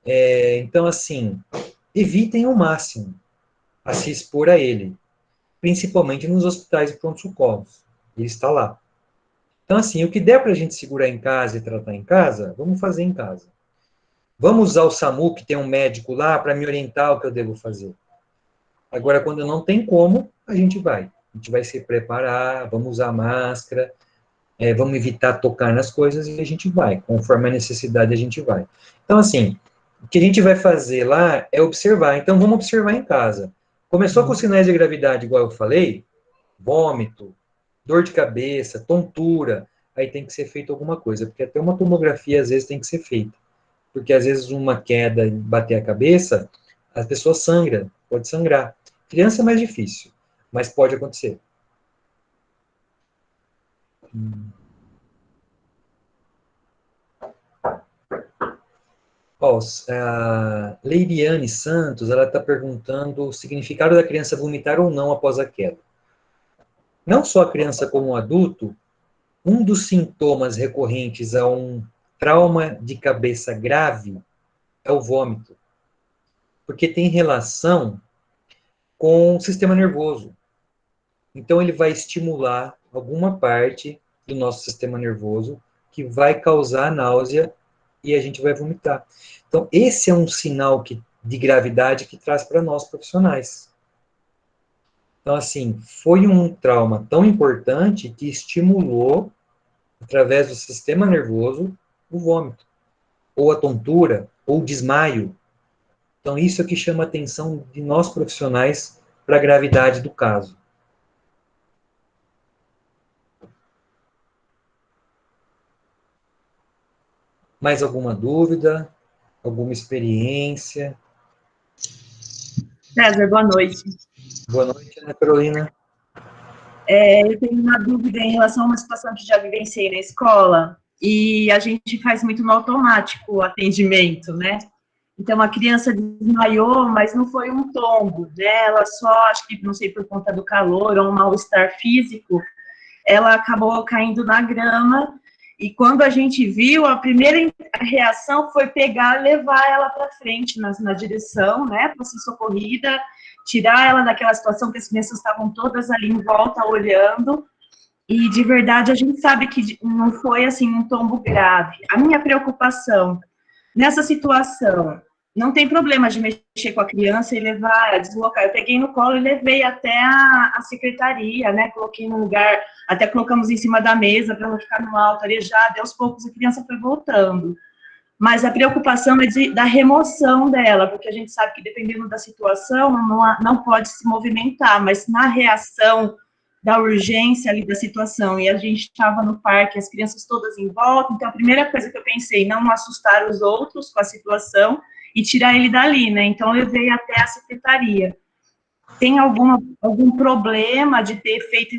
Então, assim, evitem ao máximo a se expor a ele, principalmente nos hospitais e pronto-socorros. Ele está lá. Então, assim, o que der para a gente segurar em casa e tratar em casa, vamos fazer em casa. Vamos usar o SAMU, que tem um médico lá, para me orientar o que eu devo fazer. Agora, quando não tem como, a gente vai. A gente vai se preparar, vamos usar máscara, vamos evitar tocar nas coisas e a gente vai. Conforme a necessidade, a gente vai. Então, assim, o que a gente vai fazer lá é observar. Então, vamos observar em casa. Começou com sinais de gravidade, igual eu falei, vômito, dor de cabeça, tontura, aí tem que ser feito alguma coisa, porque até uma tomografia, às vezes, tem que ser feita. Porque, às vezes, uma queda e bater a cabeça, a pessoa sangra, pode sangrar. Criança é mais difícil, mas pode acontecer. A Leiriane Santos, ela está perguntando o significado da criança vomitar ou não após a queda. Não só a criança como o adulto, um dos sintomas recorrentes a um trauma de cabeça grave é o vômito, porque tem relação com o sistema nervoso. Então, ele vai estimular alguma parte do nosso sistema nervoso que vai causar náusea e a gente vai vomitar. Então, esse é um sinal de gravidade que traz para nós profissionais. Então, assim, foi um trauma tão importante que estimulou, através do sistema nervoso, o vômito, ou a tontura, ou o desmaio. Então, isso é que chama a atenção de nós profissionais para a gravidade do caso. Mais alguma dúvida? Alguma experiência? César, boa noite. Boa noite, Ana Carolina. Eu tenho uma dúvida em relação a uma situação que já vivenciei na escola, e a gente faz muito no automático o atendimento, né? Então, a criança desmaiou, mas não foi um tombo, né? Ela só, acho que, não sei, por conta do calor ou um mal-estar físico, ela acabou caindo na grama, e quando a gente viu, a primeira reação foi pegar, levar ela para frente, na direção, né, para ser socorrida, tirar ela daquela situação que as crianças estavam todas ali em volta, olhando, e de verdade a gente sabe que não foi, assim, um tombo grave. A minha preocupação Nessa situação, não tem problema de mexer com a criança e levar, deslocar. Eu peguei no colo e levei até a secretaria, né? Coloquei no lugar, até colocamos em cima da mesa para ela ficar no alto, arejada, e aos poucos a criança foi voltando. Mas a preocupação é da remoção dela, porque a gente sabe que dependendo da situação, não pode se movimentar, mas na reação da urgência ali da situação, e a gente estava no parque, as crianças todas em volta, então a primeira coisa que eu pensei, não assustar os outros com a situação e tirar ele dali, né? Então eu levei até a secretaria. Tem algum problema de ter feito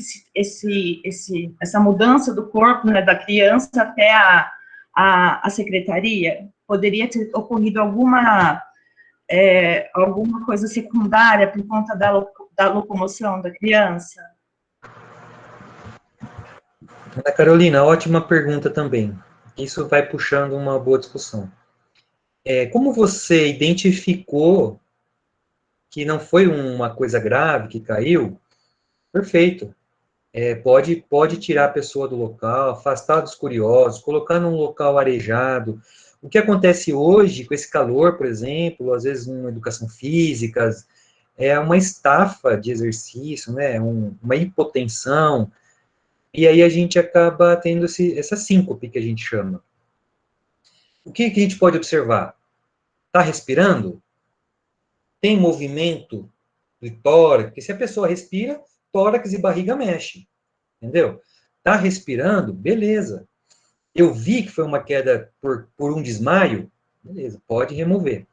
essa mudança do corpo, né, da criança até a secretaria? Poderia ter ocorrido alguma coisa secundária por conta da locomoção da criança? Ana Carolina, ótima pergunta também. Isso vai puxando uma boa discussão. Como você identificou que não foi uma coisa grave que caiu, perfeito. Pode tirar a pessoa do local, afastar dos curiosos, colocar num local arejado. O que acontece hoje, com esse calor, por exemplo, às vezes numa educação física, é uma estafa de exercício, né, uma hipotensão, e aí a gente acaba tendo essa síncope que a gente chama. O que a gente pode observar? Está respirando? Tem movimento do tórax? Porque se a pessoa respira, tórax e barriga mexe, entendeu? Está respirando? Beleza. Eu vi que foi uma queda por um desmaio? Beleza, pode remover.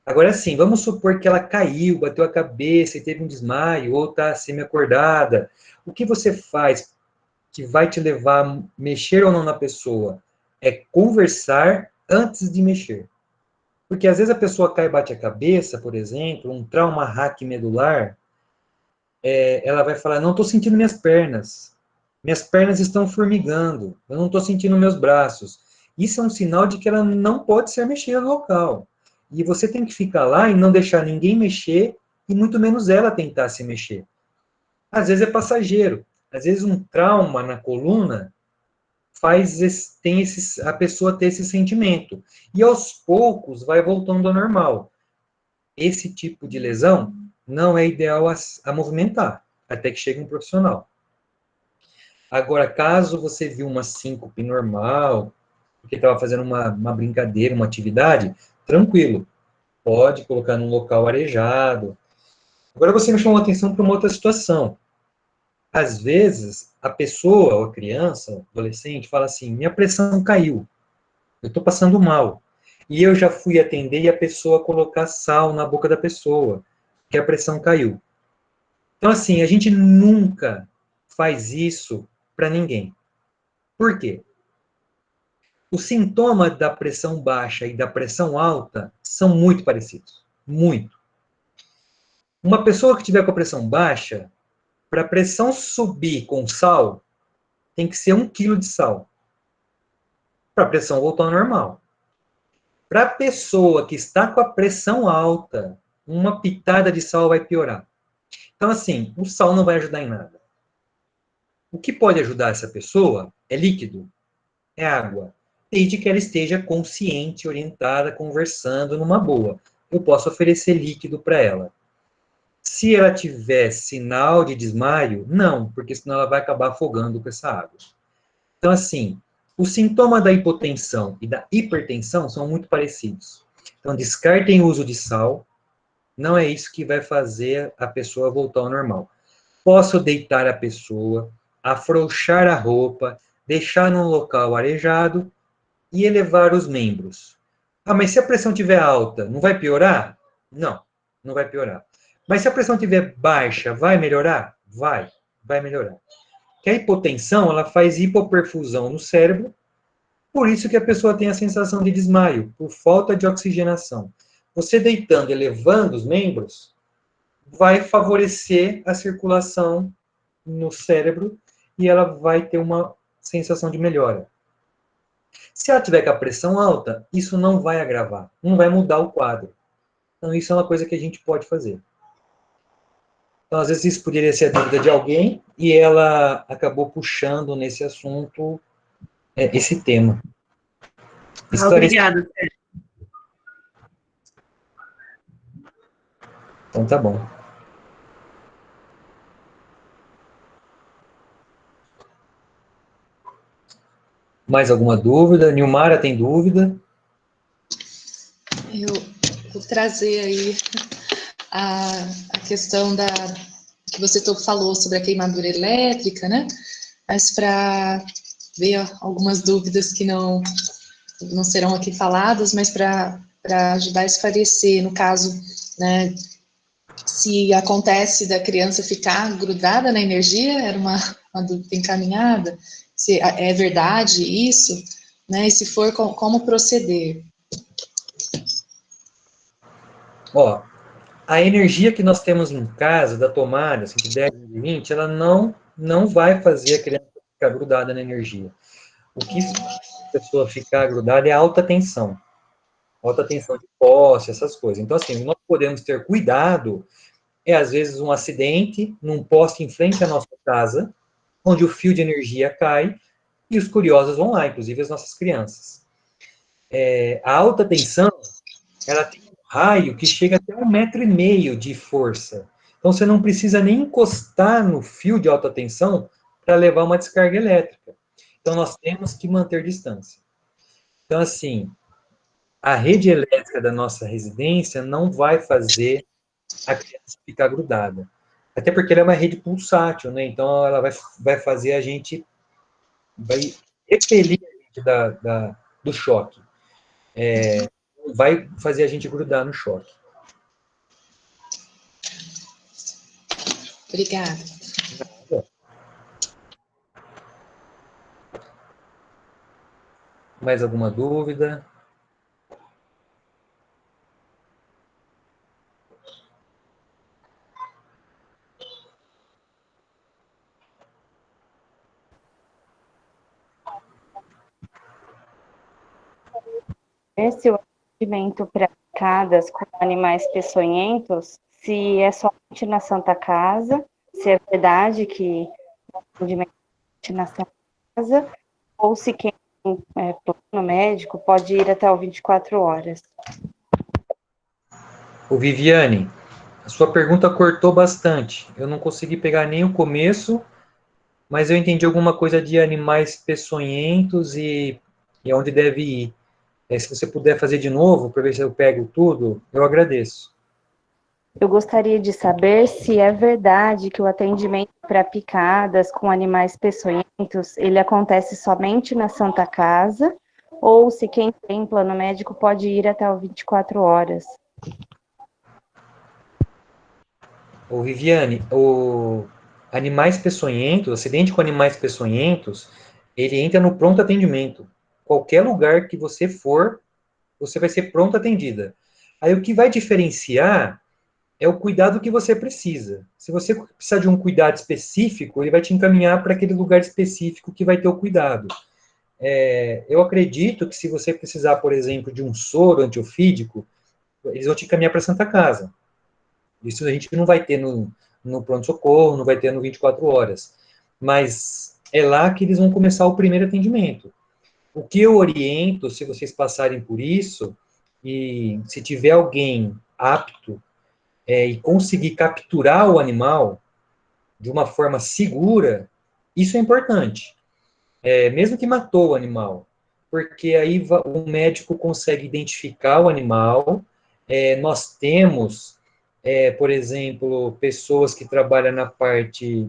Agora sim, vamos supor que ela caiu, bateu a cabeça e teve um desmaio, ou está semi-acordada. O que você faz que vai te levar a mexer ou não na pessoa? É conversar antes de mexer. Porque às vezes a pessoa cai e bate a cabeça, por exemplo, um trauma raquimedular, ela vai falar, não estou sentindo minhas pernas estão formigando, eu não estou sentindo meus braços. Isso é um sinal de que ela não pode ser mexida no local. E você tem que ficar lá e não deixar ninguém mexer, e muito menos ela tentar se mexer. Às vezes é passageiro, às vezes um trauma na coluna a pessoa ter esse sentimento. E aos poucos vai voltando ao normal. Esse tipo de lesão não é ideal a movimentar, até que chegue um profissional. Agora, caso você viu uma síncope normal, porque estava fazendo uma brincadeira, uma atividade, tranquilo, pode colocar num local arejado. Agora você me chamou a atenção para uma outra situação. Às vezes, a pessoa, ou a criança, o adolescente, fala assim, minha pressão caiu, eu estou passando mal. E eu já fui atender e a pessoa colocar sal na boca da pessoa, que a pressão caiu. Então, assim, a gente nunca faz isso para ninguém. Por quê? O sintoma da pressão baixa e da pressão alta são muito parecidos. Muito. Uma pessoa que tiver com a pressão baixa, para a pressão subir com sal, tem que ser 1 quilo de sal. Para a pressão voltar ao normal. Para a pessoa que está com a pressão alta, uma pitada de sal vai piorar. Então, assim, o sal não vai ajudar em nada. O que pode ajudar essa pessoa é líquido, é água. Desde que ela esteja consciente, orientada, conversando numa boa. Eu posso oferecer líquido para ela. Se ela tiver sinal de desmaio, não, porque senão ela vai acabar afogando com essa água. Então, assim, o sintoma da hipotensão e da hipertensão são muito parecidos. Então, descartem o uso de sal, não é isso que vai fazer a pessoa voltar ao normal. Posso deitar a pessoa, afrouxar a roupa, deixar num local arejado e elevar os membros. Ah, mas se a pressão estiver alta, não vai piorar? Não, não vai piorar. Mas se a pressão estiver baixa, vai melhorar? Vai melhorar. Que a hipotensão, ela faz hipoperfusão no cérebro, por isso que a pessoa tem a sensação de desmaio, por falta de oxigenação. Você deitando, elevando os membros, vai favorecer a circulação no cérebro e ela vai ter uma sensação de melhora. Se ela tiver com a pressão alta, isso não vai agravar, não vai mudar o quadro. Então, isso é uma coisa que a gente pode fazer. Então, às vezes, isso poderia ser a dúvida de alguém, e ela acabou puxando nesse assunto esse tema. Obrigada, Sérgio. Então tá bom. Mais alguma dúvida? Nilmara tem dúvida? Eu vou trazer aí a questão que você falou sobre a queimadura elétrica, né? Mas para ver algumas dúvidas que não serão aqui faladas, mas para ajudar a esclarecer, no caso, né, se acontece da criança ficar grudada na energia, era uma dúvida encaminhada, se é verdade isso, né, e se for, como proceder. Ó, a energia que nós temos em casa, da tomada, 110 e 20, ela não vai fazer a criança ficar grudada na energia. O que faz a pessoa ficar grudada é a alta tensão de poste, essas coisas. Então, assim, nós podemos ter cuidado, às vezes um acidente num poste em frente à nossa casa, onde o fio de energia cai, e os curiosos vão lá, inclusive as nossas crianças. A alta tensão, ela tem um raio que chega até 1,5 m de força. Então, você não precisa nem encostar no fio de alta tensão para levar uma descarga elétrica. Então, nós temos que manter distância. Então, assim, a rede elétrica da nossa residência não vai fazer a criança ficar grudada. Até porque ela é uma rede pulsátil, né? Então, ela vai fazer a gente, vai repelir a gente do choque. Vai fazer a gente grudar no choque. Obrigada. Mais alguma dúvida? Esse atendimento para picadas com animais peçonhentos, se é somente na Santa Casa, se é verdade que o atendimento é na Santa Casa, ou se quem é plano médico pode ir até o 24 horas. Ô, Viviane, a sua pergunta cortou bastante. Eu não consegui pegar nem o começo, mas eu entendi alguma coisa de animais peçonhentos e onde deve ir. Se você puder fazer de novo, para ver se eu pego tudo, eu agradeço. Eu gostaria de saber se é verdade que o atendimento para picadas com animais peçonhentos, ele acontece somente na Santa Casa, ou se quem tem plano médico pode ir até o 24 horas. Ô, Viviane, o animais peçonhentos, acidente com animais peçonhentos, ele entra no pronto atendimento. Qualquer lugar que você for, você vai ser pronto atendida. Aí o que vai diferenciar é o cuidado que você precisa. Se você precisar de um cuidado específico, ele vai te encaminhar para aquele lugar específico que vai ter o cuidado. Eu acredito que se você precisar, por exemplo, de um soro antiofídico, eles vão te encaminhar para a Santa Casa. Isso a gente não vai ter no pronto-socorro, não vai ter no 24 horas. Mas é lá que eles vão começar o primeiro atendimento. O que eu oriento, se vocês passarem por isso, e se tiver alguém apto e conseguir capturar o animal de uma forma segura, isso é importante. Mesmo que matou o animal, porque aí o médico consegue identificar o animal. Nós temos, por exemplo, pessoas que trabalham na parte,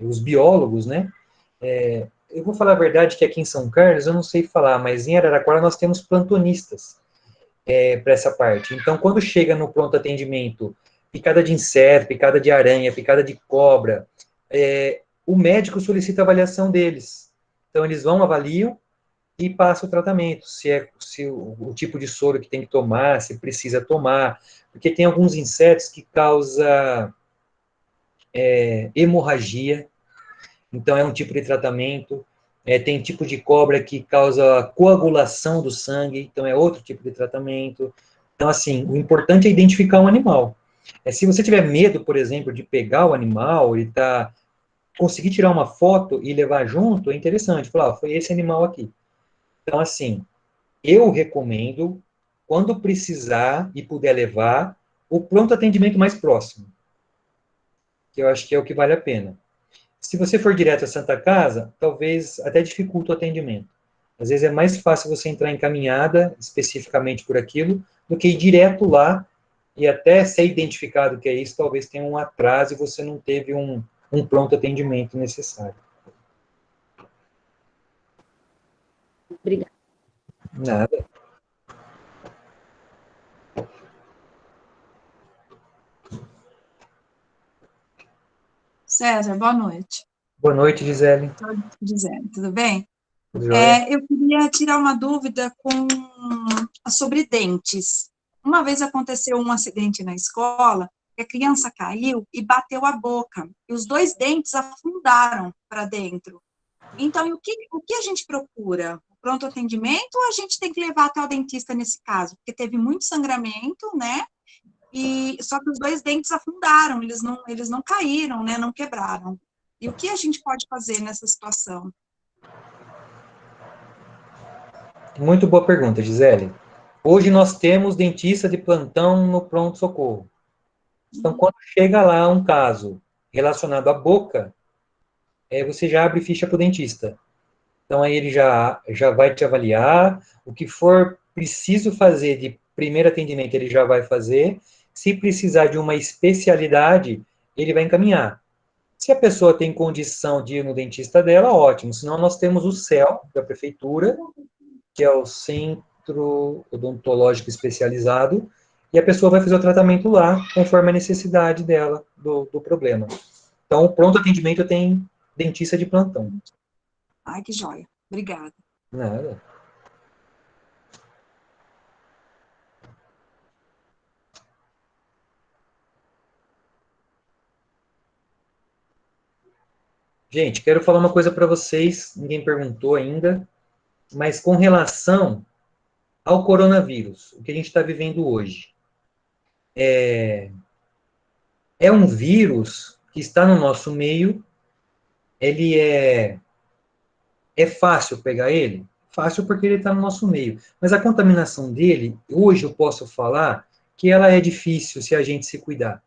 os biólogos, né? Eu vou falar a verdade que aqui em São Carlos, eu não sei falar, mas em Araraquara nós temos plantonistas para essa parte. Então, quando chega no pronto atendimento, picada de inseto, picada de aranha, picada de cobra, o médico solicita a avaliação deles. Então, eles vão, avaliam e passam o tratamento, se o tipo de soro que tem que tomar, se precisa tomar, porque tem alguns insetos que causam hemorragia, então é um tipo de tratamento. Tem tipo de cobra que causa coagulação do sangue, então é outro tipo de tratamento. Então, assim, o importante é identificar um animal. Se você tiver medo, por exemplo, de pegar o animal e conseguir tirar uma foto e levar junto, é interessante. Falar, foi esse animal aqui. Então, assim, eu recomendo, quando precisar e puder levar, o pronto atendimento mais próximo, que eu acho que é o que vale a pena. Se você for direto à Santa Casa, talvez até dificulte o atendimento. Às vezes é mais fácil você entrar encaminhada especificamente por aquilo, do que ir direto lá e até ser identificado que é isso, talvez tenha um atraso e você não teve um pronto atendimento necessário. Obrigada. Nada. César, boa noite. Boa noite, Gisele. Estou dizendo, tudo bem? Tudo jóia? Eu queria tirar uma dúvida sobre dentes. Uma vez aconteceu um acidente na escola, que a criança caiu e bateu a boca, e os 2 dentes afundaram para dentro. Então, o que a gente procura? O pronto atendimento ou a gente tem que levar até o dentista nesse caso? Porque teve muito sangramento, né? E só que os 2 dentes afundaram, eles não caíram, né? Não quebraram. E o que a gente pode fazer nessa situação? Muito boa pergunta, Gisele. Hoje nós temos dentista de plantão no pronto-socorro. Então, quando chega lá um caso relacionado à boca, você já abre ficha para o dentista. Então, aí ele já vai te avaliar, o que for preciso fazer de primeiro atendimento, ele já vai fazer. Se precisar de uma especialidade, ele vai encaminhar. Se a pessoa tem condição de ir no dentista dela, ótimo. Senão, nós temos o CEL, da prefeitura, que é o Centro Odontológico Especializado, e a pessoa vai fazer o tratamento lá, conforme a necessidade dela, do problema. Então, o pronto atendimento tem dentista de plantão. Ai, que joia. Obrigada. Nada. Gente, quero falar uma coisa para vocês, ninguém perguntou ainda, mas com relação ao coronavírus, o que a gente está vivendo hoje. É um vírus que está no nosso meio, ele é fácil pegar ele? Fácil porque ele está no nosso meio. Mas a contaminação dele, hoje eu posso falar que ela é difícil se a gente se cuidar.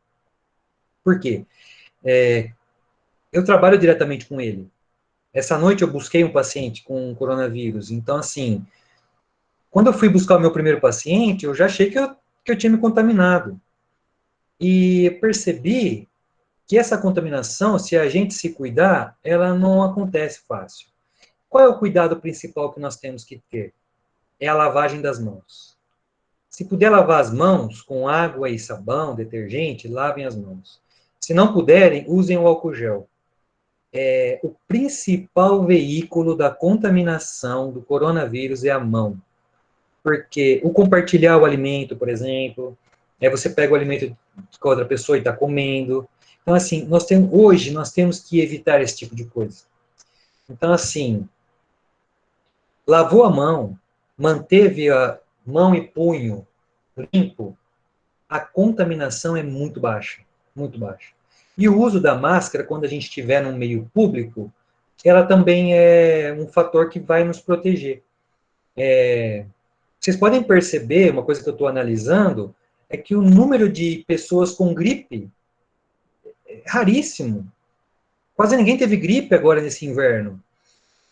Por quê? Eu trabalho diretamente com ele. Essa noite eu busquei um paciente com coronavírus. Então, assim, quando eu fui buscar o meu primeiro paciente, eu já achei que eu tinha me contaminado. E percebi que essa contaminação, se a gente se cuidar, ela não acontece fácil. Qual é o cuidado principal que nós temos que ter? É a lavagem das mãos. Se puder lavar as mãos com água e sabão, detergente, lavem as mãos. Se não puderem, usem o álcool gel. O principal veículo da contaminação do coronavírus é a mão. Porque o compartilhar o alimento, por exemplo, você pega o alimento que a outra pessoa e está comendo. Então, assim, hoje nós temos que evitar esse tipo de coisa. Então, assim, lavou a mão, manteve a mão e punho limpo, a contaminação é muito baixa, muito baixa. E o uso da máscara, quando a gente estiver num meio público, ela também é um fator que vai nos proteger. Vocês podem perceber, uma coisa que eu estou analisando, é que o número de pessoas com gripe é raríssimo. Quase ninguém teve gripe agora nesse inverno,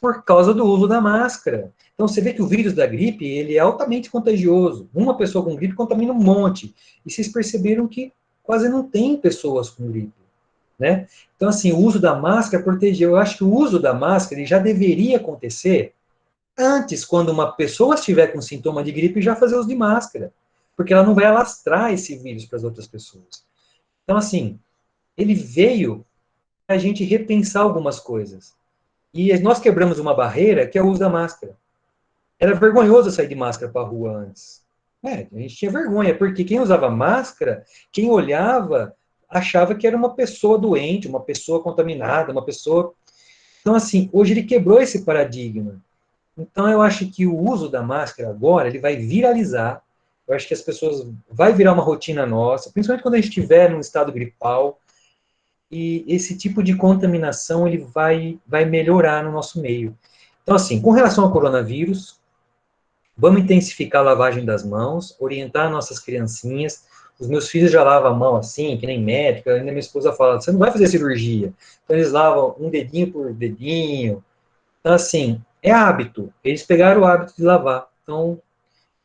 por causa do uso da máscara. Então, você vê que o vírus da gripe, ele é altamente contagioso. Uma pessoa com gripe contamina um monte. E vocês perceberam que quase não tem pessoas com gripe, né? Então, assim, o uso da máscara protegeu. Eu acho que o uso da máscara ele já deveria acontecer antes, quando uma pessoa estiver com sintoma de gripe, já fazer uso de máscara. Porque ela não vai alastrar esse vírus para as outras pessoas. Então, assim, ele veio para a gente repensar algumas coisas. E nós quebramos uma barreira, que é o uso da máscara. Era vergonhoso sair de máscara para a rua antes. A gente tinha vergonha, porque quem usava máscara, quem olhava, achava que era uma pessoa doente, uma pessoa contaminada, uma pessoa... Então, assim, hoje ele quebrou esse paradigma. Então, eu acho que o uso da máscara agora, ele vai viralizar. Eu acho que as pessoas... Vai virar uma rotina nossa, principalmente quando a gente estiver num estado gripal. E esse tipo de contaminação, ele vai melhorar no nosso meio. Então, assim, com relação ao coronavírus, vamos intensificar a lavagem das mãos, orientar nossas criancinhas, Os meus filhos já lavam a mão assim, que nem médica, ainda minha esposa fala, você não vai fazer cirurgia. Então eles lavam um dedinho por dedinho. Então, assim, é hábito. Eles pegaram o hábito de lavar. Então,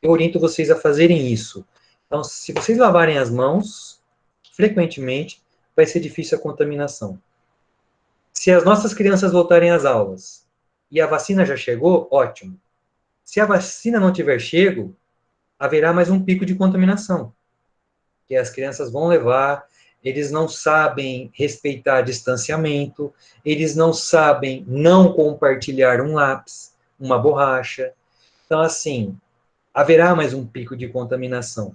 eu oriento vocês a fazerem isso. Então, se vocês lavarem as mãos frequentemente, vai ser difícil a contaminação. Se as nossas crianças voltarem às aulas e a vacina já chegou, ótimo. Se a vacina não tiver chego, haverá mais um pico de contaminação, que as crianças vão levar, eles não sabem respeitar distanciamento, eles não sabem não compartilhar um lápis, uma borracha. Então, assim, haverá mais um pico de contaminação.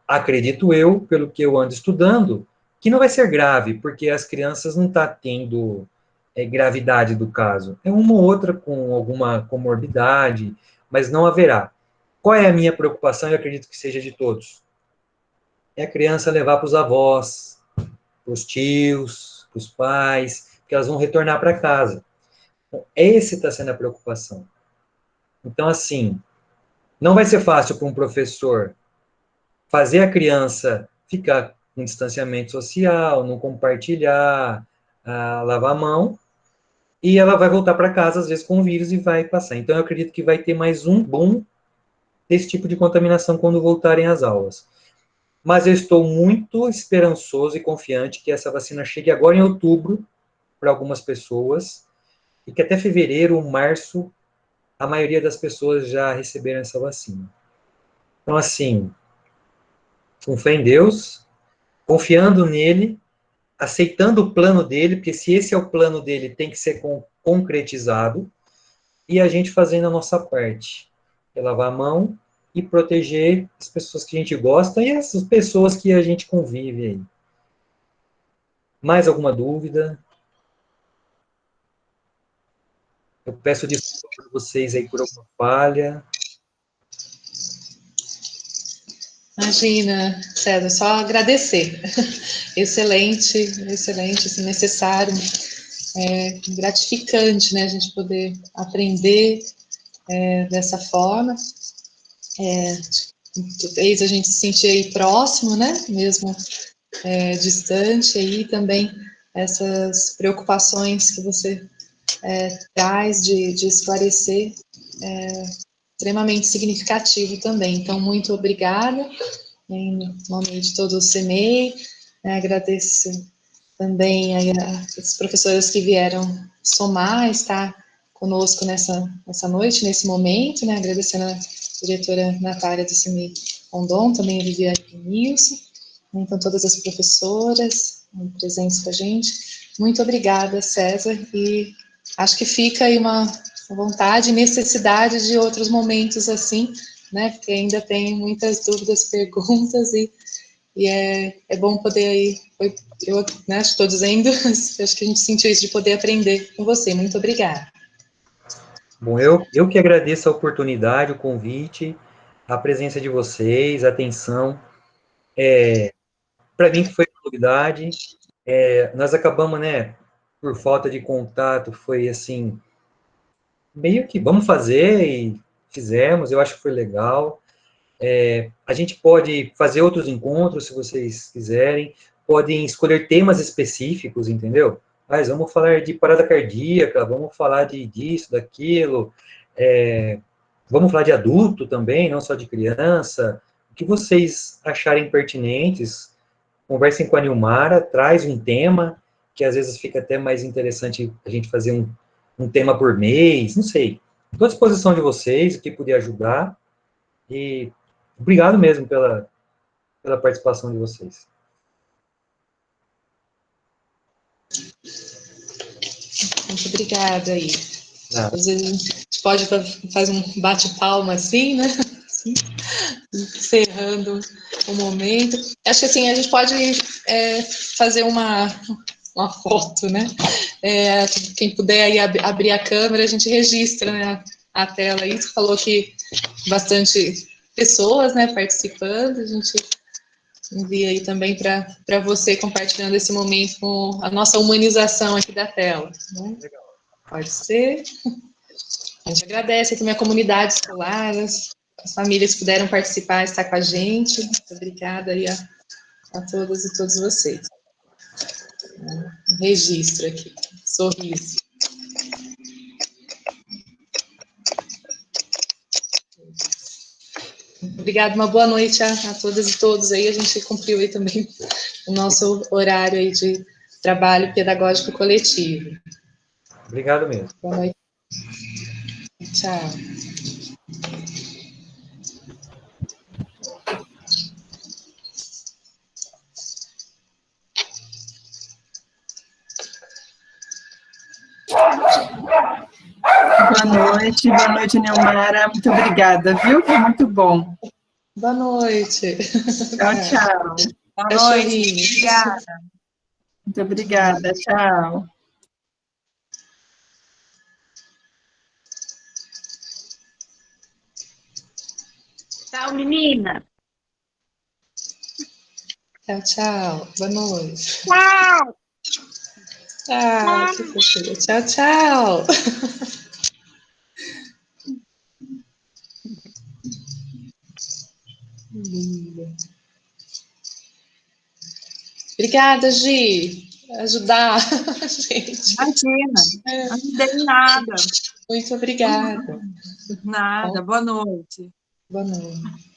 Acredito eu, pelo que eu ando estudando, que não vai ser grave, porque as crianças não estão tendo gravidade do caso. É uma ou outra com alguma comorbidade, mas não haverá. Qual é a minha preocupação? Eu acredito que seja de todos. É a criança levar para os avós, para os tios, para os pais, que elas vão retornar para casa. Então, esse está sendo a preocupação. Então, assim, não vai ser fácil para um professor fazer a criança ficar com distanciamento social, não compartilhar, lavar a mão, e ela vai voltar para casa, às vezes, com o vírus e vai passar. Então, eu acredito que vai ter mais um boom desse tipo de contaminação quando voltarem às aulas. Mas eu estou muito esperançoso e confiante que essa vacina chegue agora em outubro, para algumas pessoas, e que até fevereiro ou março, a maioria das pessoas já receberam essa vacina. Então, assim, com fé em Deus, confiando nele, aceitando o plano dele, porque se esse é o plano dele, tem que ser concretizado, e a gente fazendo a nossa parte, é lavar a mão e proteger as pessoas que a gente gosta e as pessoas que a gente convive aí. Mais alguma dúvida? Eu peço desculpa para vocês aí por alguma falha. Imagina, César, só agradecer. Excelente, excelente, assim, necessário, gratificante, né, a gente poder aprender dessa forma. Fez a gente se sentir aí próximo, né, mesmo distante, aí também essas preocupações que você traz de esclarecer, extremamente significativo também. Então, muito obrigada, em nome de todo o CEMEI, agradeço também as professoras que vieram somar, estar conosco nessa noite, nesse momento, né, agradecendo a diretora Natália do CEMEI Rondon, também a Viviane Nilson, então todas as professoras presentes com a gente. Muito obrigada, César, e acho que fica aí uma vontade e necessidade de outros momentos assim, né, porque ainda tem muitas dúvidas, perguntas, e é bom poder aí, eu né, estou dizendo, acho que a gente sentiu isso de poder aprender com você. Muito obrigada. Bom, eu que agradeço a oportunidade, o convite, a presença de vocês, a atenção. Para mim foi uma novidade. Nós acabamos, né, por falta de contato, foi assim, meio que vamos fazer e fizemos, eu acho que foi legal. A gente pode fazer outros encontros, se vocês quiserem, podem escolher temas específicos, entendeu? Mas vamos falar de parada cardíaca, vamos falar disso, daquilo, vamos falar de adulto também, não só de criança, o que vocês acharem pertinentes, conversem com a Nilmara, traz um tema, que às vezes fica até mais interessante a gente fazer um tema por mês, não sei. Estou à disposição de vocês, o que puder ajudar, e obrigado mesmo pela participação de vocês. Muito obrigada aí. Às vezes a gente pode fazer um bate-palma assim, né? Assim, encerrando o momento. Acho que assim, a gente pode fazer uma foto, né? Quem puder aí abrir a câmera, a gente registra, né, a tela aí. Você falou que bastante pessoas, né, participando, a gente envia aí também para você, compartilhando esse momento com a nossa humanização aqui da tela. Né? Pode ser. A gente agradece também a comunidade escolar, as famílias puderam participar, estar com a gente. Muito obrigada aí a todas e todos vocês. Um registro aqui, sorriso. Obrigada, uma boa noite a todas e todos aí. A gente cumpriu aí também o nosso horário aí de trabalho pedagógico coletivo. Obrigado mesmo. Boa noite. Tchau. Boa noite, Neumara. Muito obrigada, viu? Foi muito bom. Boa noite. Tchau, tchau. Boa noite, obrigada. Muito obrigada, tchau. Tchau, menina. Tchau, tchau. Boa noite. Tchau. Tchau, que fofura. Tchau, tchau. Linda. Obrigada, Gi. Ajudar a gente. Imagina, não dei nada. Muito obrigada. Nada, boa noite. Boa noite.